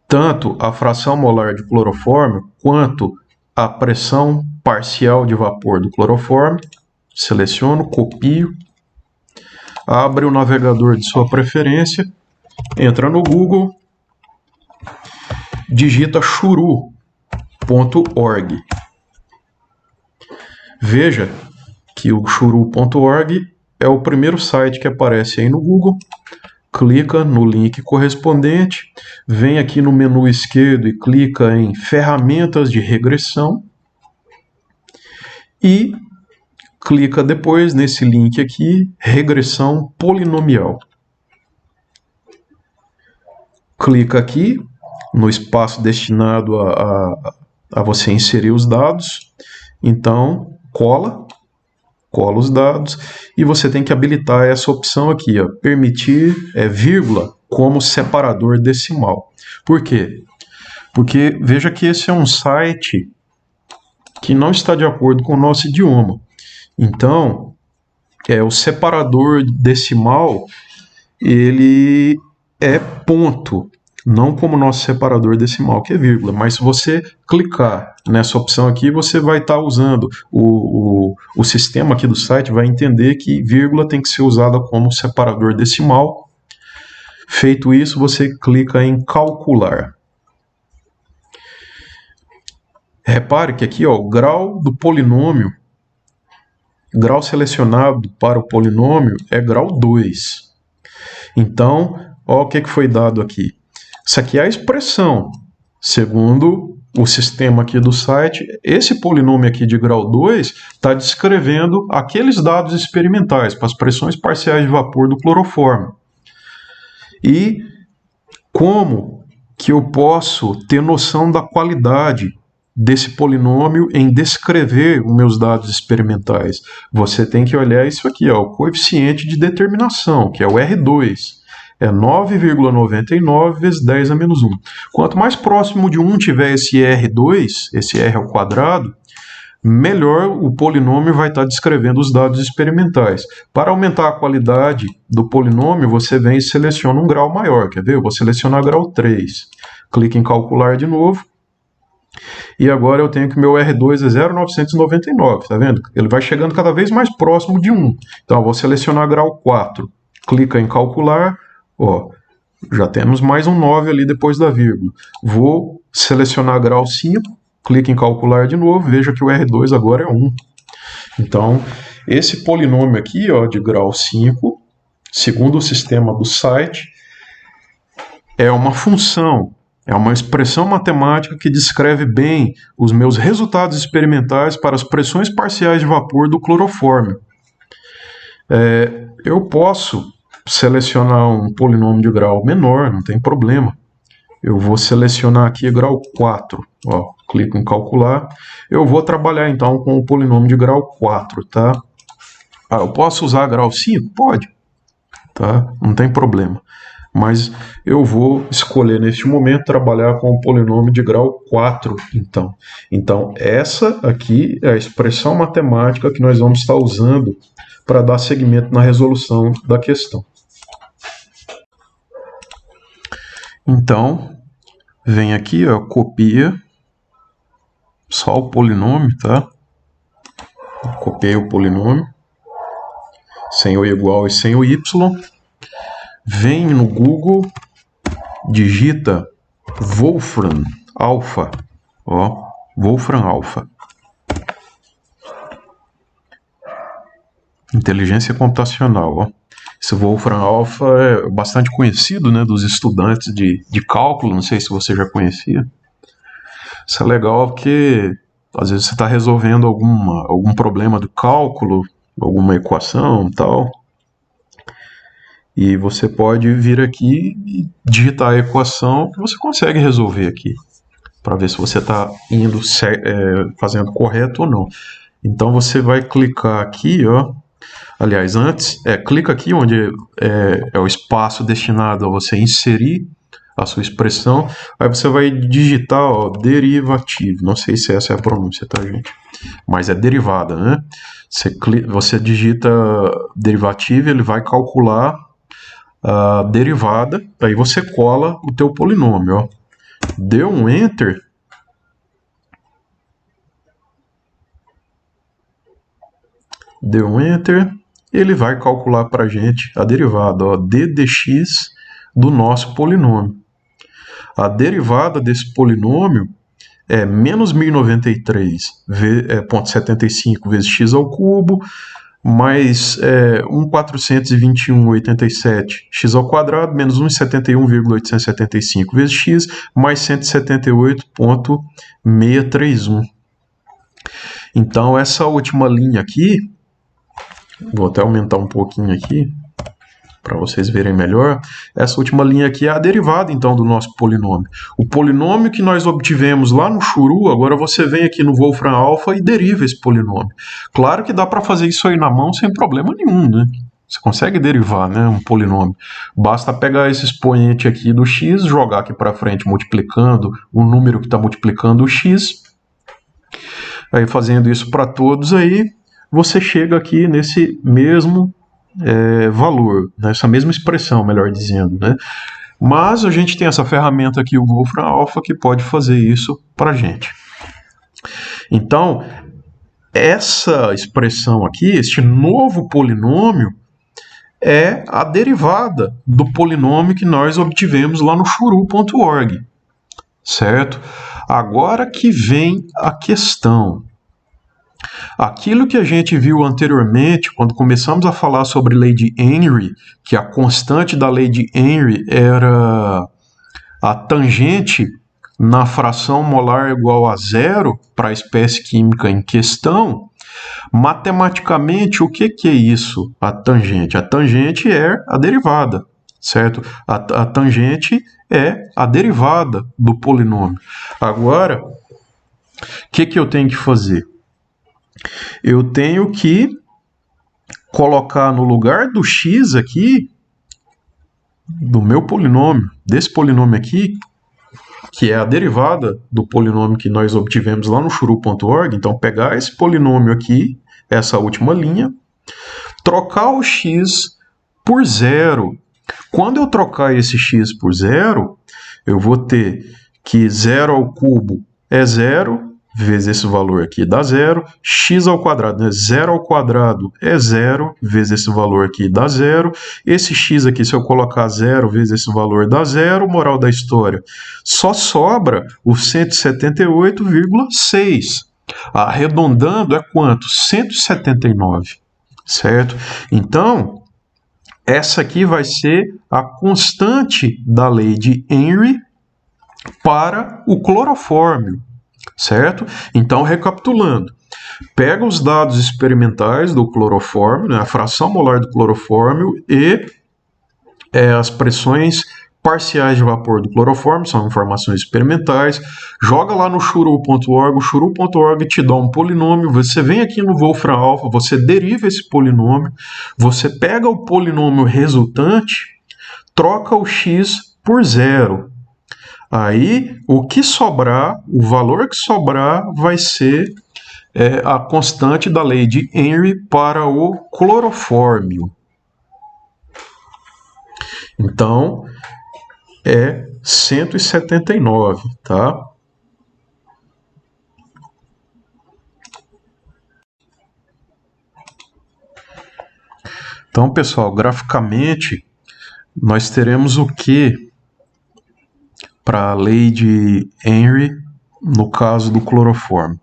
tanto a fração molar de clorofórmio quanto a pressão parcial de vapor do clorofórmio, seleciono, copio, abre o navegador de sua preferência, entra no Google, digita churu.org. Veja que o churu.org é o primeiro site que aparece aí no Google. Clica no link correspondente, vem aqui no menu esquerdo e clica em ferramentas de regressão e clica depois nesse link aqui, regressão polinomial. Clica aqui no espaço destinado a você inserir os dados. Então, cola os dados e você tem que habilitar essa opção aqui, ó, permitir vírgula como separador decimal. Por quê? Porque veja que esse é um site que não está de acordo com o nosso idioma. Então, o separador decimal, ele é ponto, não como o nosso separador decimal, que é vírgula. Mas se você clicar nessa opção aqui, você vai estar usando, o sistema aqui do site vai entender que vírgula tem que ser usada como separador decimal. Feito isso, você clica em calcular. Repare que aqui, ó, o grau do polinômio, grau selecionado para o polinômio é grau 2. Então, ó, o que foi dado aqui. Isso aqui é a expressão. Segundo o sistema aqui do site, esse polinômio aqui de grau 2 está descrevendo aqueles dados experimentais para as pressões parciais de vapor do clorofórmio. E como que eu posso ter noção da qualidade desse polinômio em descrever os meus dados experimentais? Você tem que olhar isso aqui, ó, o coeficiente de determinação, que é o R2. É 9,99 vezes 10 a menos 1. Quanto mais próximo de 1 tiver esse R2, esse R ao quadrado, melhor o polinômio vai estar descrevendo os dados experimentais. Para aumentar a qualidade do polinômio, você vem e seleciona um grau maior. Quer ver? Eu vou selecionar grau 3. Clique em calcular de novo. E agora eu tenho que meu R2 é 0,999, tá vendo? Ele vai chegando cada vez mais próximo de 1. Então eu vou selecionar grau 4. Clica em calcular. Ó, já temos mais um 9 ali depois da vírgula. Vou selecionar grau 5, clique em calcular de novo, veja que o R2 agora é 1. Então, esse polinômio aqui, ó, de grau 5, segundo o sistema do site, é uma função, é uma expressão matemática que descreve bem os meus resultados experimentais para as pressões parciais de vapor do clorofórmio. Eu posso selecionar um polinômio de grau menor, não tem problema. Eu vou selecionar aqui grau 4. Ó, clico em calcular. Eu vou trabalhar então com o polinômio de grau 4, tá? Ah, eu posso usar grau 5? Pode, tá? Não tem problema. Mas eu vou escolher neste momento trabalhar com o polinômio de grau 4, então. Então, essa aqui é a expressão matemática que nós vamos estar usando para dar seguimento na resolução da questão. Então, vem aqui, ó, copia só o polinômio, tá? Copiei o polinômio, sem o igual e sem o y. Vem no Google, digita Wolfram Alpha, ó, Wolfram Alpha. Inteligência computacional, ó. Esse Wolfram Alpha é bastante conhecido, né, dos estudantes de cálculo, não sei se você já conhecia. Isso é legal porque às vezes você está resolvendo algum problema do cálculo, alguma equação e tal, e você pode vir aqui e digitar a equação que você consegue resolver aqui, para ver se você está indo fazendo correto ou não. Então você vai clicar aqui, ó. Aliás, antes, clica aqui onde é o espaço destinado a você inserir a sua expressão. Aí você vai digitar, ó, derivativo. Não sei se essa é a pronúncia, tá, gente? Mas é derivada, né? Você digita derivativo, ele vai calcular a derivada. Aí você cola o teu polinômio, ó. Deu um Enter. Deu um Enter. Ele vai calcular para a gente a derivada, ó, d de x do nosso polinômio. A derivada desse polinômio é menos 1093,75 vezes x ao cubo, mais 1.421,87 x ao quadrado, menos 171,875 vezes x, mais 178,631. Então, essa última linha aqui, vou até aumentar um pouquinho aqui, para vocês verem melhor. Essa última linha aqui é a derivada, então, do nosso polinômio. O polinômio que nós obtivemos lá no Churu, agora você vem aqui no Wolfram Alpha e deriva esse polinômio. Claro que dá para fazer isso aí na mão sem problema nenhum, né? Você consegue derivar, né, um polinômio. Basta pegar esse expoente aqui do x, jogar aqui para frente multiplicando o número que está multiplicando o x. Aí fazendo isso para todos aí, você chega aqui nesse mesmo valor, nessa mesma expressão, melhor dizendo, né? Mas a gente tem essa ferramenta aqui, o Wolfram Alpha, que pode fazer isso para a gente. Então, essa expressão aqui, este novo polinômio, é a derivada do polinômio que nós obtivemos lá no churu.org, certo? Agora que vem a questão. Aquilo que a gente viu anteriormente, quando começamos a falar sobre lei de Henry, que a constante da lei de Henry era a tangente na fração molar igual a zero para a espécie química em questão, matematicamente, o que é isso, a tangente? A tangente é a derivada, certo? A tangente é a derivada do polinômio. Agora, o que eu tenho que fazer? Eu tenho que colocar no lugar do x aqui, do meu polinômio, desse polinômio aqui, que é a derivada do polinômio que nós obtivemos lá no churu.org. Então, pegar esse polinômio aqui, essa última linha, trocar o x por zero. Quando eu trocar esse x por zero, eu vou ter que 0 ao cubo é 0, vezes esse valor aqui dá 0, x ao quadrado, né? 0 ao quadrado é 0, vezes esse valor aqui dá 0, esse x aqui, se eu colocar 0 vezes esse valor dá 0, moral da história, só sobra o 178,6. Arredondando é quanto? 179, certo? Então, essa aqui vai ser a constante da lei de Henry para o clorofórmio, certo? Então, recapitulando, pega os dados experimentais do clorofórmio, né, a fração molar do clorofórmio, e as pressões parciais de vapor do cloroforme, são informações experimentais. Joga lá no churu.org, o churu.org te dá um polinômio, você vem aqui no Wolfram Alpha, você deriva esse polinômio, você pega o polinômio resultante, troca o x por zero. Aí, o que sobrar, o valor que sobrar, vai ser a constante da lei de Henry para o clorofórmio. Então, é 179, tá? Então, pessoal, graficamente, nós teremos o que para a lei de Henry no caso do clorofórmio?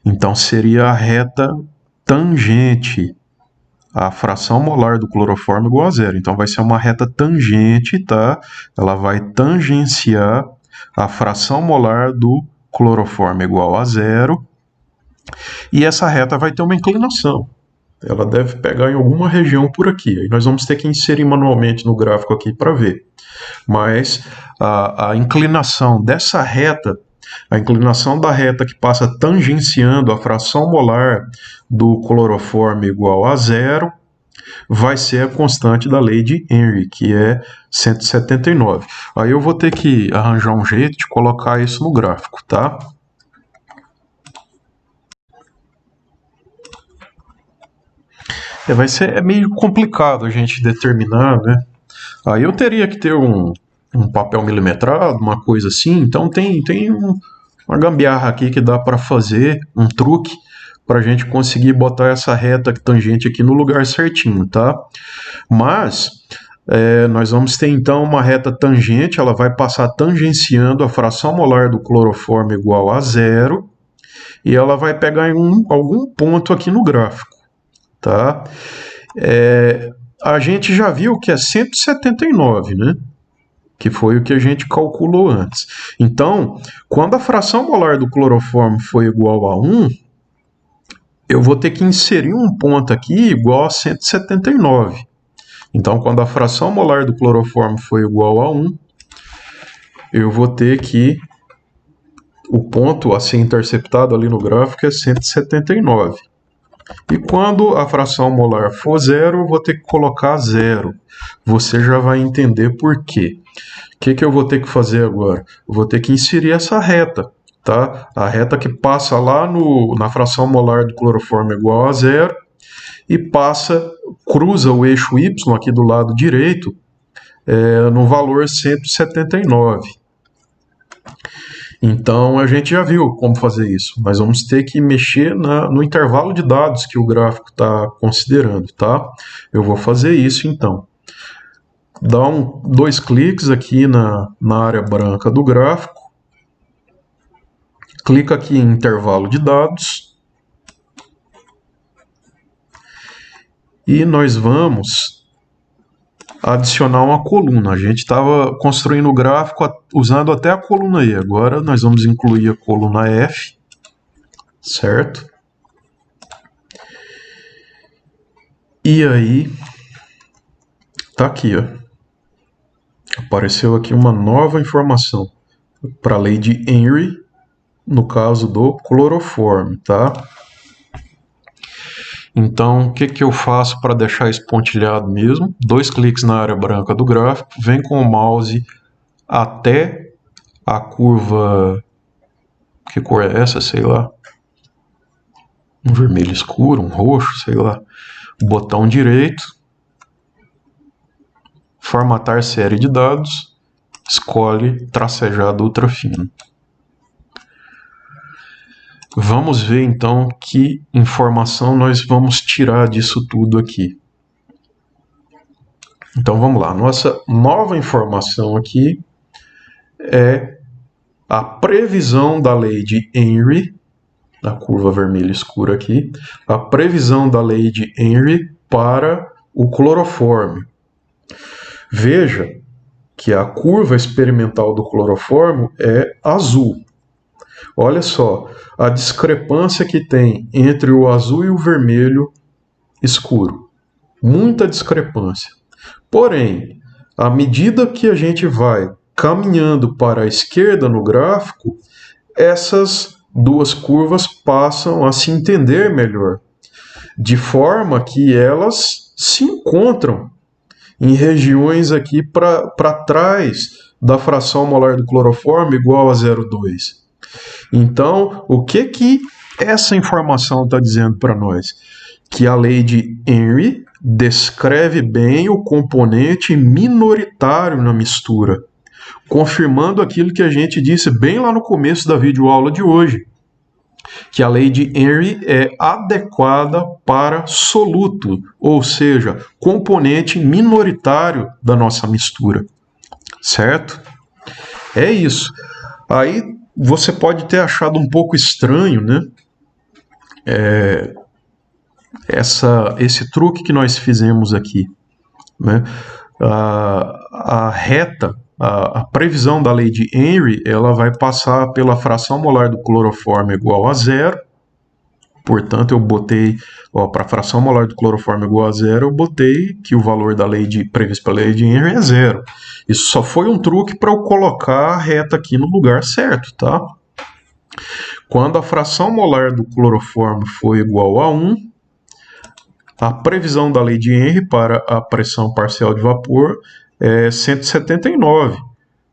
Então, seria a reta tangente à fração molar do clorofórmio igual a zero. Então, vai ser uma reta tangente, tá? Ela vai tangenciar a fração molar do clorofórmio igual a zero. E essa reta vai ter uma inclinação. Ela deve pegar em alguma região por aqui. Aí nós vamos ter que inserir manualmente no gráfico aqui para ver. Mas a inclinação dessa reta, a inclinação da reta que passa tangenciando a fração molar do clorofórmio igual a zero, vai ser a constante da lei de Henry, que é 179. Aí eu vou ter que arranjar um jeito de colocar isso no gráfico, tá? Vai ser meio complicado a gente determinar, né? Aí eu teria que ter um papel milimetrado, uma coisa assim. Então tem uma gambiarra aqui que dá para fazer, um truque, para a gente conseguir botar essa reta tangente aqui no lugar certinho, tá? Mas nós vamos ter então uma reta tangente, ela vai passar tangenciando a fração molar do clorofórmio igual a zero, e ela vai pegar em algum ponto aqui no gráfico, tá? A gente já viu que é 179, né? Que foi o que a gente calculou antes. Então, quando a fração molar do clorofórmio for igual a 1, eu vou ter que inserir um ponto aqui igual a 179. Então, quando a fração molar do clorofórmio for igual a 1, eu vou ter que... O ponto a ser interceptado ali no gráfico é 179. E quando a fração molar for zero, eu vou ter que colocar zero. Você já vai entender por quê. O que eu vou ter que fazer agora? Eu vou ter que inserir essa reta, tá? A reta que passa lá na fração molar do clorofórmio igual a zero e cruza o eixo Y aqui do lado direito no valor 179. Então, a gente já viu como fazer isso. Nós vamos ter que mexer no intervalo de dados que o gráfico está considerando, tá? Eu vou fazer isso, então. Dá dois cliques aqui na área branca do gráfico. Clica aqui em intervalo de dados. E nós vamos adicionar uma coluna. A gente estava construindo o gráfico usando até a coluna E. Agora nós vamos incluir a coluna F, certo? E aí, tá aqui, ó. Apareceu aqui uma nova informação para a lei de Henry, no caso do clorofórmio, tá? Então, o que eu faço para deixar isso pontilhado mesmo? Dois cliques na área branca do gráfico, vem com o mouse até a curva... Que cor é essa? Sei lá. Um vermelho escuro, um roxo, sei lá. Botão direito. Formatar série de dados. Escolhe tracejado ultrafino. Vamos ver então que informação nós vamos tirar disso tudo aqui. Então vamos lá, nossa nova informação aqui é a previsão da lei de Henry, a curva vermelha escura aqui, a previsão da lei de Henry para o clorofórmio. Veja que a curva experimental do clorofórmio é azul. Olha só, a discrepância que tem entre o azul e o vermelho escuro. Muita discrepância. Porém, à medida que a gente vai caminhando para a esquerda no gráfico, essas duas curvas passam a se entender melhor, de forma que elas se encontram em regiões aqui para trás da fração molar do cloroformo igual a 0,2. Então, o que essa informação está dizendo para nós? Que a lei de Henry descreve bem o componente minoritário na mistura, confirmando aquilo que a gente disse bem lá no começo da videoaula de hoje, que a lei de Henry é adequada para soluto, ou seja, componente minoritário da nossa mistura, certo? É isso. Aí você pode ter achado um pouco estranho, né? Esse truque que nós fizemos aqui, né? A reta, a previsão da lei de Henry, ela vai passar pela fração molar do cloroformo igual a 0. Portanto, eu botei, para a fração molar do cloroformo igual a 0, eu botei que o valor da lei previsto pela lei de Henry é 0. Isso só foi um truque para eu colocar a reta aqui no lugar certo, tá? Quando a fração molar do cloroformo for igual a 1, a previsão da lei de Henry para a pressão parcial de vapor é 179.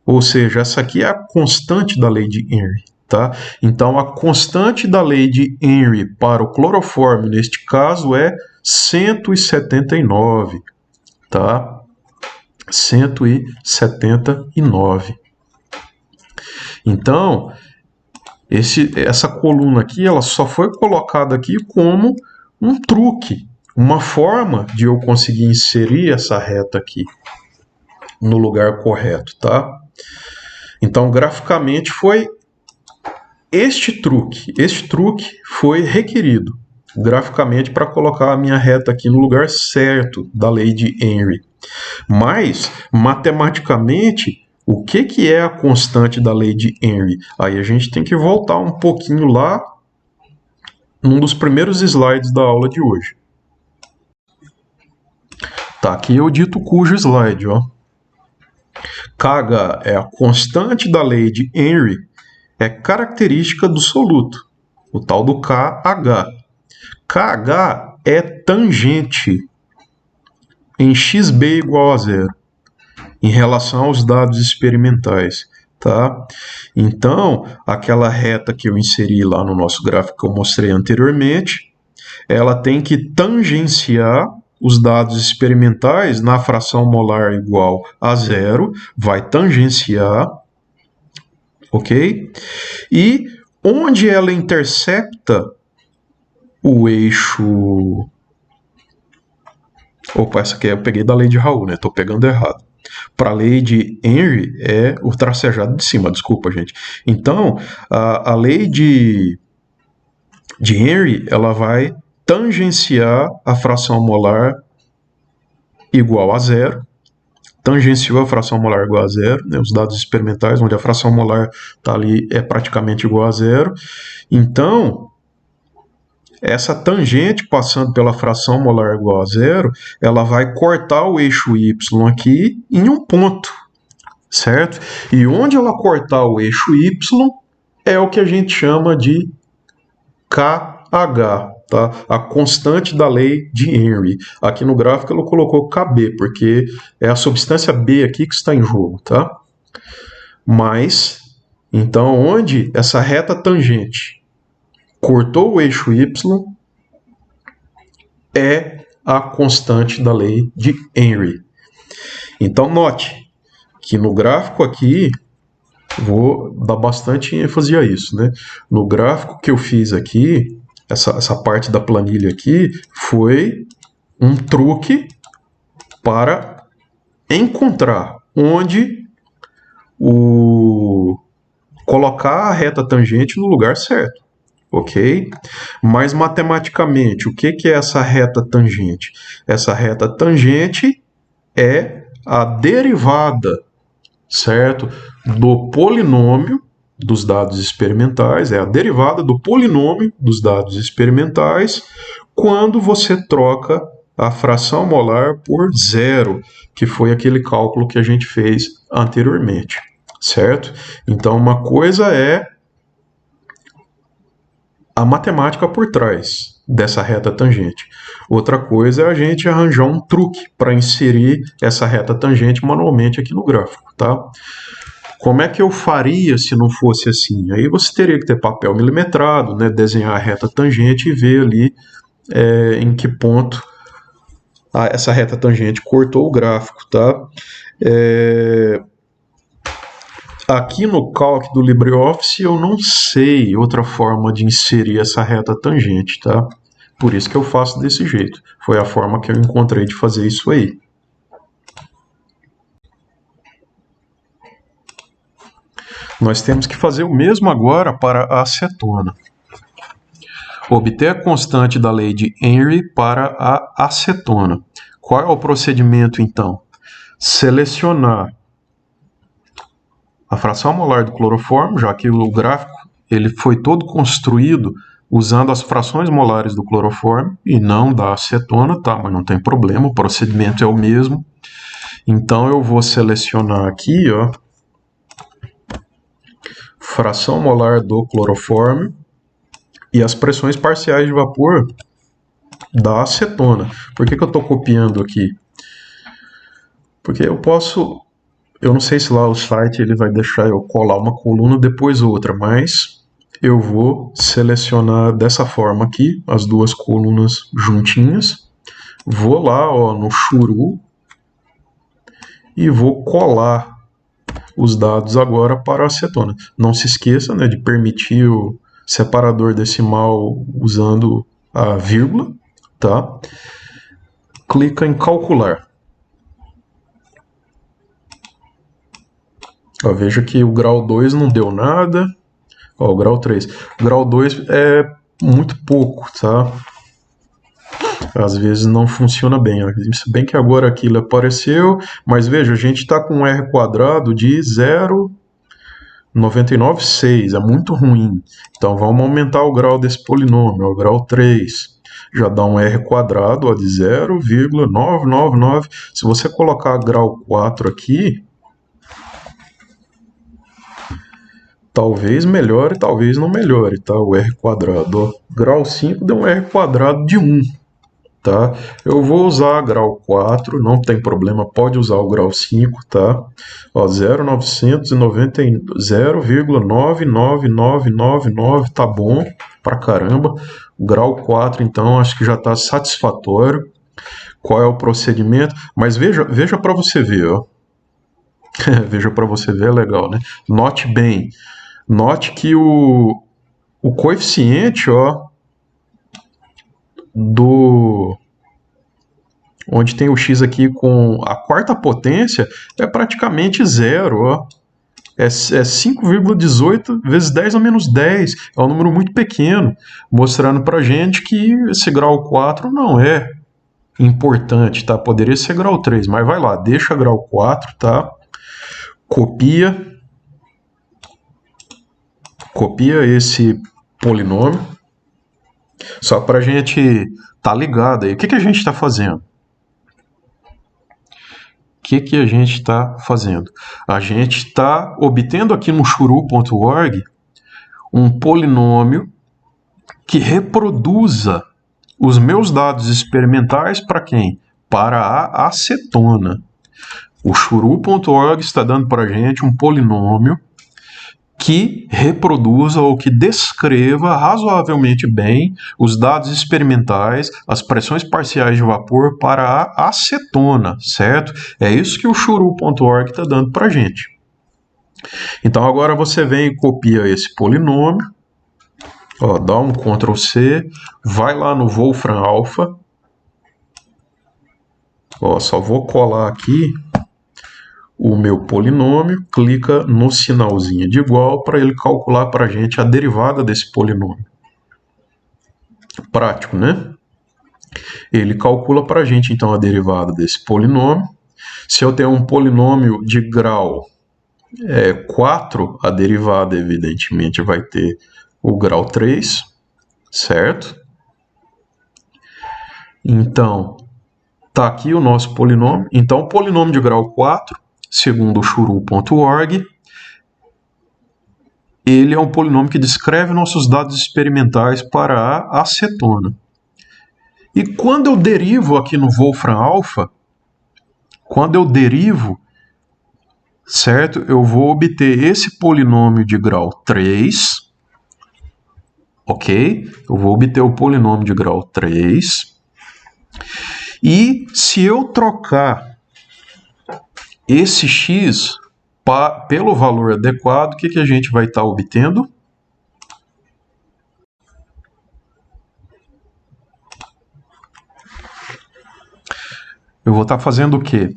Ou seja, essa aqui é a constante da lei de Henry. Tá? Então, a constante da lei de Henry para o cloroformo, neste caso, é 179. Tá? 179. Então, essa coluna aqui, ela só foi colocada aqui como um truque, uma forma de eu conseguir inserir essa reta aqui no lugar correto, tá? Então, graficamente, foi este truque foi requerido graficamente para colocar a minha reta aqui no lugar certo da lei de Henry. Mas, matematicamente, o que é a constante da lei de Henry? Aí a gente tem que voltar um pouquinho lá num dos primeiros slides da aula de hoje. Tá, aqui eu dito cujo slide, ó. Kh é a constante da lei de Henry, é característica do soluto, o tal do KH. KH é tangente em xb igual a 0, em relação aos dados experimentais. Tá? Então, aquela reta que eu inseri lá no nosso gráfico que eu mostrei anteriormente, ela tem que tangenciar os dados experimentais na fração molar igual a 0, vai tangenciar, ok? E onde ela intercepta o eixo... Opa, essa aqui eu peguei da lei de Raul, né? Estou pegando errado. Para a lei de Henry é o tracejado de cima, desculpa, gente. Então, a lei de Henry, ela vai tangenciar a fração molar igual a 0. Tangenciou a fração molar igual a 0, né, os dados experimentais, onde a fração molar está ali, é praticamente igual a 0. Então, essa tangente passando pela fração molar igual a 0, ela vai cortar o eixo Y aqui em um ponto, certo? E onde ela cortar o eixo Y é o que a gente chama de KH, tá? A constante da lei de Henry. Aqui no gráfico ela colocou KB, porque é a substância B aqui que está em jogo, tá? Mas, então, onde essa reta tangente cortou o eixo Y é a constante da lei de Henry. Então, note que no gráfico aqui, vou dar bastante ênfase a isso, né? No gráfico que eu fiz aqui, essa parte da planilha aqui, foi um truque para encontrar onde colocar a reta tangente no lugar certo. Ok? Mas matematicamente, o que é essa reta tangente? Essa reta tangente é a derivada, certo? Do polinômio dos dados experimentais, é a derivada do polinômio dos dados experimentais quando você troca a fração molar por zero, que foi aquele cálculo que a gente fez anteriormente, certo? Então, uma coisa é a matemática por trás dessa reta tangente. Outra coisa é a gente arranjar um truque para inserir essa reta tangente manualmente aqui no gráfico, tá? Como é que eu faria se não fosse assim? Aí você teria que ter papel milimetrado, né, desenhar a reta tangente e ver ali em que ponto essa reta tangente cortou o gráfico, tá? Aqui no Calc do LibreOffice eu não sei outra forma de inserir essa reta tangente, tá? Por isso que eu faço desse jeito. Foi a forma que eu encontrei de fazer isso aí. Nós temos que fazer o mesmo agora para a acetona. Obter a constante da lei de Henry para a acetona. Qual é o procedimento, então? Selecionar a fração molar do cloroformo, já que o gráfico ele foi todo construído usando as frações molares do cloroformo e não da acetona, tá? Mas não tem problema, o procedimento é o mesmo. Então eu vou selecionar aqui, ó, fração molar do cloroformo e as pressões parciais de vapor da acetona. Por que eu estou copiando aqui? Porque eu posso... Eu não sei se lá o site ele vai deixar eu colar uma coluna depois outra, mas eu vou selecionar dessa forma aqui, as duas colunas juntinhas. Vou lá, ó, no Xuru e vou colar os dados agora para a acetona. Não se esqueça, né, de permitir o separador decimal usando a vírgula, tá? Clica em calcular. Ó, veja que o grau 2 não deu nada. Ó, o grau 3. O grau 2 é muito pouco, tá? Às vezes não funciona bem. Se bem que agora aquilo apareceu, mas veja, a gente está com um R quadrado de 0,996, é muito ruim. Então vamos aumentar o grau desse polinômio, o grau 3. Já dá um R quadrado ó, de 0,999. Se você colocar grau 4 aqui, talvez melhore, talvez não melhore, tá? O R quadrado, ó. Grau 5 deu um R quadrado de 1, tá? Eu vou usar grau 4, não tem problema, pode usar o grau 5, tá? Ó, 0,999999, tá bom pra caramba. O grau 4, então, acho que já tá satisfatório. Qual é o procedimento? Mas veja para você ver, ó. Veja para você ver, é legal, né? Note bem. Note que o coeficiente, ó, onde tem o x aqui com a quarta potência, é praticamente zero, ó. É 5,18 vezes 10 a menos 10. É um número muito pequeno, mostrando pra gente que esse grau 4 não é importante, tá? Poderia ser grau 3, mas vai lá, deixa grau 4, tá? Copia esse polinômio, só para a gente tá ligado aí. O que a gente está fazendo? O que a gente está fazendo? A gente está obtendo aqui no Xuru.org um polinômio que reproduza os meus dados experimentais para quem? Para a acetona. O Xuru.org está dando para a gente um polinômio que reproduza ou que descreva razoavelmente bem os dados experimentais, as pressões parciais de vapor para a acetona, certo? É isso que o Xuru.org está dando para a gente. Então agora você vem e copia esse polinômio, ó, dá um Ctrl C, vai lá no Wolfram Alpha, ó, só vou colar aqui o meu polinômio, clica no sinalzinho de igual para ele calcular para a gente a derivada desse polinômio. Prático, né? Ele calcula para a gente, então, a derivada desse polinômio. Se eu tenho um polinômio de grau 4, a derivada, evidentemente, vai ter o grau 3, certo? Então, Está aqui o nosso polinômio. Então, o polinômio de grau 4, segundo o Shuru.org, ele é um polinômio que descreve nossos dados experimentais para a acetona. E quando eu derivo aqui no Wolfram Alpha, quando eu derivo, certo? Eu vou obter esse polinômio de grau 3, ok? Eu vou obter o polinômio de grau 3. E se eu trocar esse x pelo valor adequado, o que a gente vai estar obtendo? Eu vou estar fazendo o quê?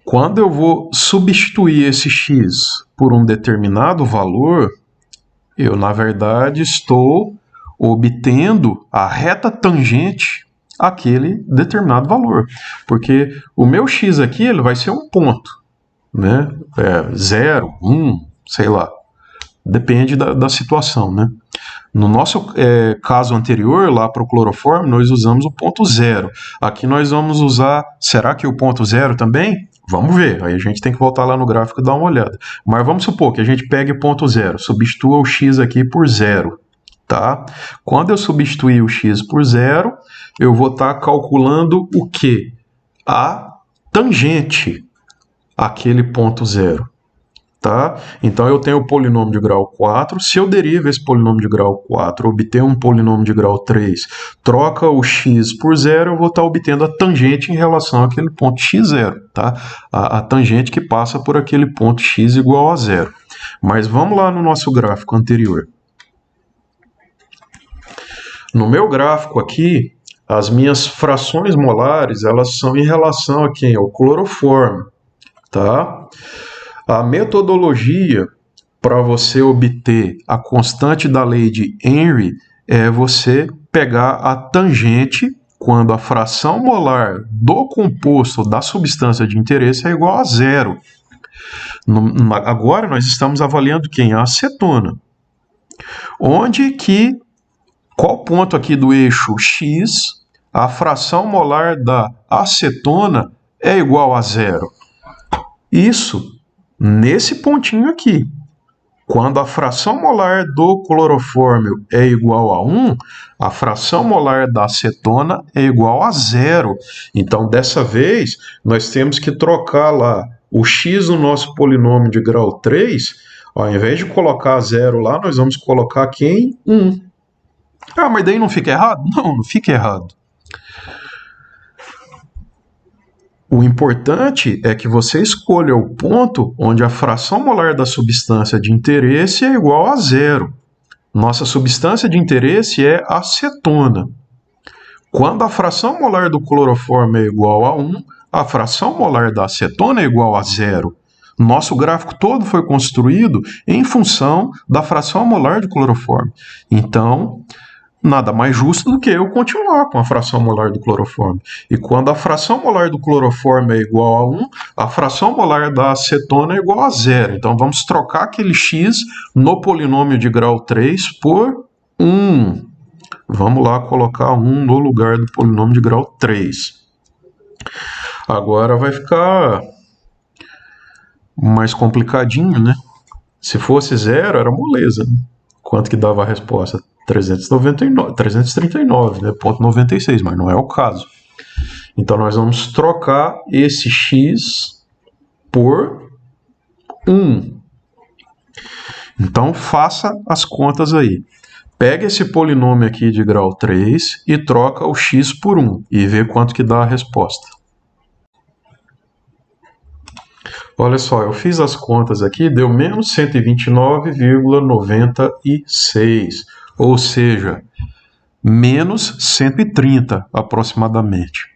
Quando eu vou substituir esse x por um determinado valor, eu, na verdade, estou obtendo a reta tangente àquele determinado valor. Porque o meu x aqui ele vai ser um ponto, né? 0, 1, sei lá. Depende da situação, né? No nosso caso anterior, lá para o cloroforme, nós usamos o ponto 0. Aqui nós vamos usar... Será que o ponto 0 também? Vamos ver. Aí a gente tem que voltar lá no gráfico e dar uma olhada. Mas vamos supor que a gente pegue o ponto 0. Substitua o x aqui por 0. Tá? Quando eu substituir o x por 0, eu vou estar calculando o quê? A tangente àquele ponto 0. Tá? Então eu tenho o polinômio de grau 4, se eu derivo esse polinômio de grau 4, obter um polinômio de grau 3, troca o x por 0, eu vou estar obtendo a tangente em relação àquele ponto x0, tá? A tangente que passa por aquele ponto x igual a 0. Mas vamos lá no nosso gráfico anterior. No meu gráfico aqui, as minhas frações molares, elas são em relação a quem? Ao cloroforme, tá? A metodologia para você obter a constante da lei de Henry é você pegar a tangente quando a fração molar do composto da substância de interesse é igual a 0. Agora nós estamos avaliando quem? A acetona. Onde que, qual ponto aqui do eixo X, a fração molar da acetona é igual a 0? Isso nesse pontinho aqui. Quando a fração molar do clorofórmio é igual a 1, a fração molar da acetona é igual a 0. Então, dessa vez, nós temos que trocar lá o x no nosso polinômio de grau 3. Ao invés de colocar 0 lá, nós vamos colocar aqui em 1. Ah, mas daí não fica errado? Não, não fica errado. O importante é que você escolha o ponto onde a fração molar da substância de interesse é igual a 0. Nossa substância de interesse é acetona. Quando a fração molar do cloroforme é igual a 1, a fração molar da acetona é igual a 0. Nosso gráfico todo foi construído em função da fração molar do cloroforme. Então, nada mais justo do que eu continuar com a fração molar do cloroforme. E quando a fração molar do cloroforme é igual a 1, a fração molar da acetona é igual a 0. Então vamos trocar aquele x no polinômio de grau 3 por 1. Vamos lá colocar 1 no lugar do polinômio de grau 3. Agora vai ficar mais complicadinho, né? Se fosse 0, era moleza, né? Quanto que dava a resposta? 339, né? 0,96, mas não é o caso. Então, nós vamos trocar esse x por 1. Então, faça as contas aí. Pega esse polinômio aqui de grau 3 e troca o x por 1 e vê quanto que dá a resposta. Olha só, eu fiz as contas aqui, deu menos 129,96. Ou seja, menos 130 aproximadamente.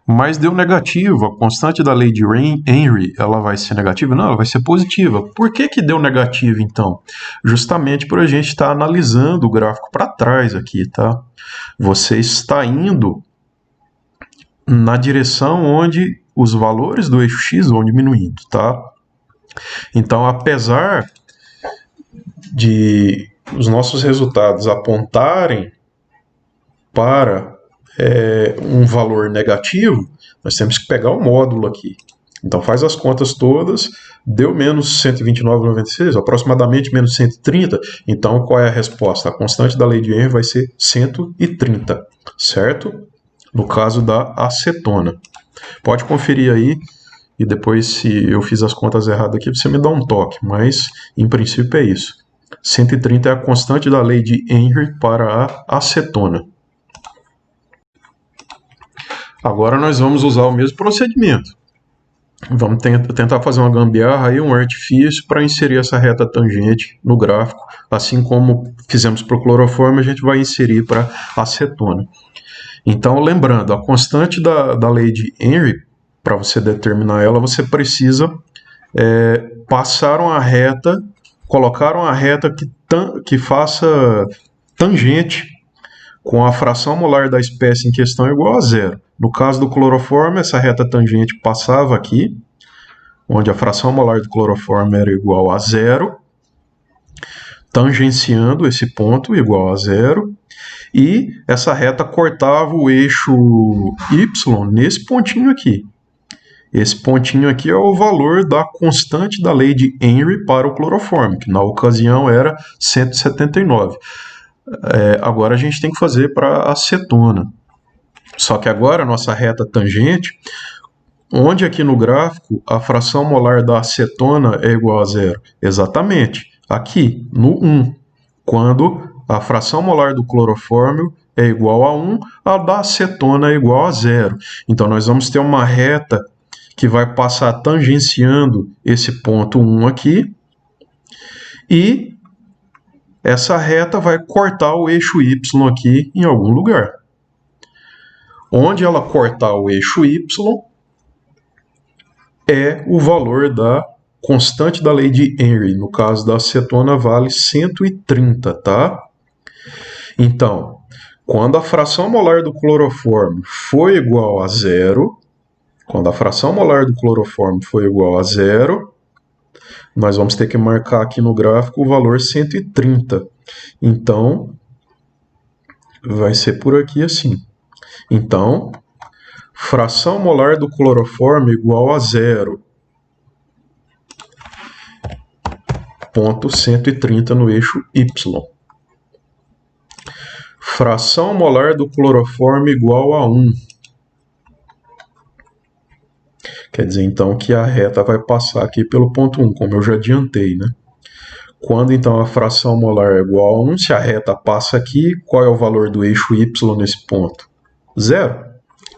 Mas deu negativo, a constante da lei de Henry, ela vai ser negativa? Não, ela vai ser positiva. Por que que deu negativo, então? Justamente por a gente estar analisando o gráfico para trás aqui, tá? Você está indo na direção onde os valores do eixo X vão diminuindo, tá? Então, apesar de os nossos resultados apontarem para um valor negativo, nós temos que pegar o módulo aqui. Então faz as contas todas, deu menos 129,96, aproximadamente menos 130. Então qual é a resposta? A constante da lei de Henry vai ser 130, certo? No caso da acetona. Pode conferir aí, e depois, se eu fiz as contas erradas aqui, você me dá um toque, mas em princípio é isso. 130 é a constante da lei de Henry para a acetona. Agora nós vamos usar o mesmo procedimento. Vamos tentar fazer uma gambiarra aí, um artifício, para inserir essa reta tangente no gráfico. Assim como fizemos para o cloroformo, a gente vai inserir para a acetona. Então, lembrando, a constante da lei de Henry, para você determinar ela, você precisa passar uma reta, colocar uma reta que faça tangente com a fração molar da espécie em questão igual a zero. No caso do cloroformo, essa reta tangente passava aqui, onde a fração molar do cloroformo era igual a zero, tangenciando esse ponto igual a zero, e essa reta cortava o eixo Y nesse pontinho aqui. Esse pontinho aqui é o valor da constante da lei de Henry para o cloroformo, que na ocasião era 179. Agora a gente tem que fazer para a acetona. Só que agora a nossa reta tangente, onde aqui no gráfico a fração molar da acetona é igual a zero? Exatamente, aqui no 1, quando a fração molar do clorofórmio é igual a 1, a da acetona é igual a zero. Então nós vamos ter uma reta que vai passar tangenciando esse ponto 1 aqui, e essa reta vai cortar o eixo Y aqui em algum lugar. Onde ela cortar o eixo Y é o valor da constante da lei de Henry. No caso da acetona vale 130, tá? Então, quando a fração molar do cloroformo for igual a zero, nós vamos ter que marcar aqui no gráfico o valor 130. Então, vai ser por aqui assim. Então, fração molar do cloroformo igual a zero. Ponto 130 no eixo Y. Fração molar do cloroformo igual a 1. Quer dizer, então, que a reta vai passar aqui pelo ponto 1, como eu já adiantei, né? Quando, então, a fração molar é igual a 1, se a reta passa aqui, qual é o valor do eixo Y nesse ponto? Zero,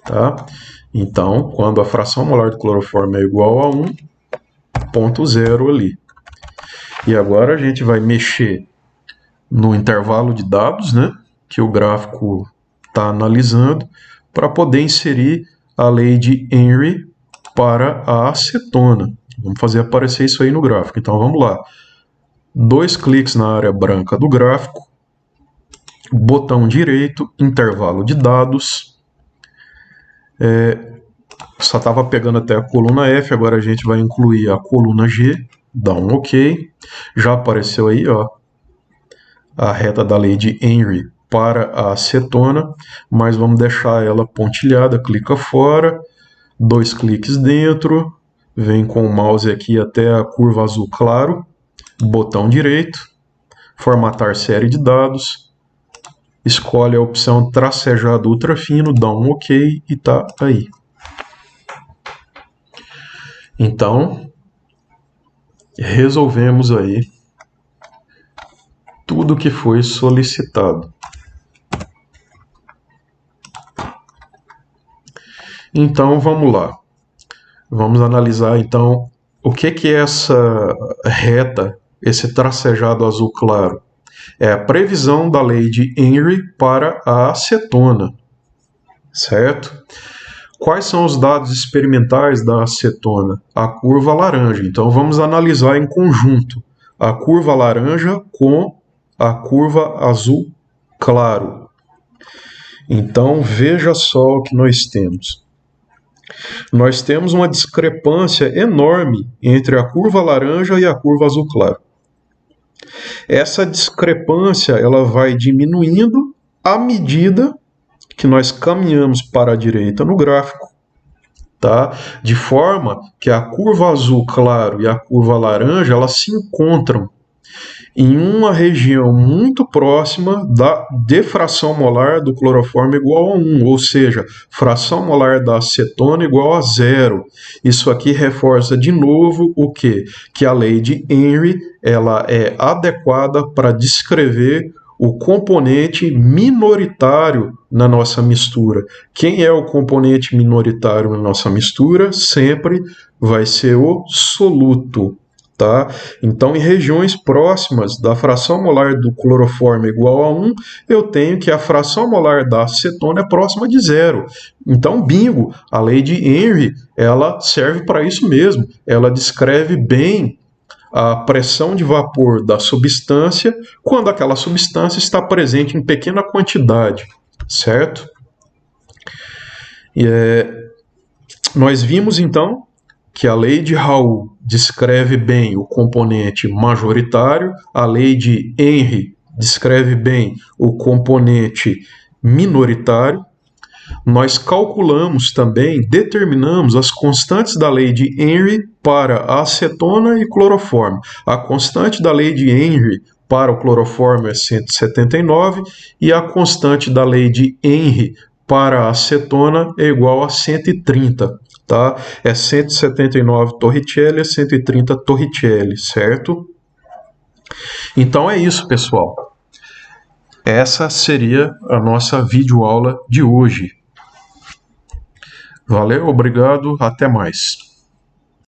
tá? Então, quando a fração molar do cloroformo é igual a 1, ponto zero ali. E agora a gente vai mexer no intervalo de dados, né, que o gráfico está analisando, para poder inserir a lei de Henry para a acetona. Vamos fazer aparecer isso aí no gráfico. Então vamos lá. 2 cliques na área branca do gráfico, botão direito, intervalo de dados. Só estava pegando até a coluna F, agora a gente vai incluir a coluna G, dá um OK. Já apareceu aí, ó, a reta da lei de Henry para a acetona, mas vamos deixar ela pontilhada, clica fora, 2 cliques dentro, vem com o mouse aqui até a curva azul claro, botão direito, formatar série de dados, escolhe a opção tracejado ultrafino, dá um OK e tá aí. Então, resolvemos aí tudo que foi solicitado. Então, vamos lá. Vamos analisar, então, o que é essa reta, esse tracejado azul claro? É a previsão da lei de Henry para a acetona, certo? Quais são os dados experimentais da acetona? A curva laranja. Então, vamos analisar em conjunto a curva laranja com a curva azul claro. Então, veja só o que nós temos. Nós temos uma discrepância enorme entre a curva laranja e a curva azul claro. Essa discrepância ela vai diminuindo à medida que nós caminhamos para a direita no gráfico, tá? De forma que a curva azul claro e a curva laranja, elas se encontram em uma região muito próxima de fração molar do cloroformo igual a 1, ou seja, fração molar da acetona igual a 0. Isso aqui reforça de novo o quê? Que a lei de Henry ela é adequada para descrever o componente minoritário na nossa mistura. Quem é o componente minoritário na nossa mistura? Sempre vai ser o soluto. Tá? Então, em regiões próximas da fração molar do cloroformo igual a 1, eu tenho que a fração molar da acetona é próxima de 0. Então, bingo, a lei de Henry, ela serve para isso mesmo. Ela descreve bem a pressão de vapor da substância quando aquela substância está presente em pequena quantidade, certo? Nós vimos, então, que a lei de Raoult descreve bem o componente majoritário, a lei de Henry descreve bem o componente minoritário. Nós calculamos também, determinamos as constantes da lei de Henry para a acetona e cloroformo. A constante da lei de Henry para o cloroformo é 179 e a constante da lei de Henry para a acetona é igual a 130. Tá? É 179 Torricelli a 130 Torricelli, certo? Então é isso, pessoal. Essa seria a nossa videoaula de hoje. Valeu, obrigado, até mais.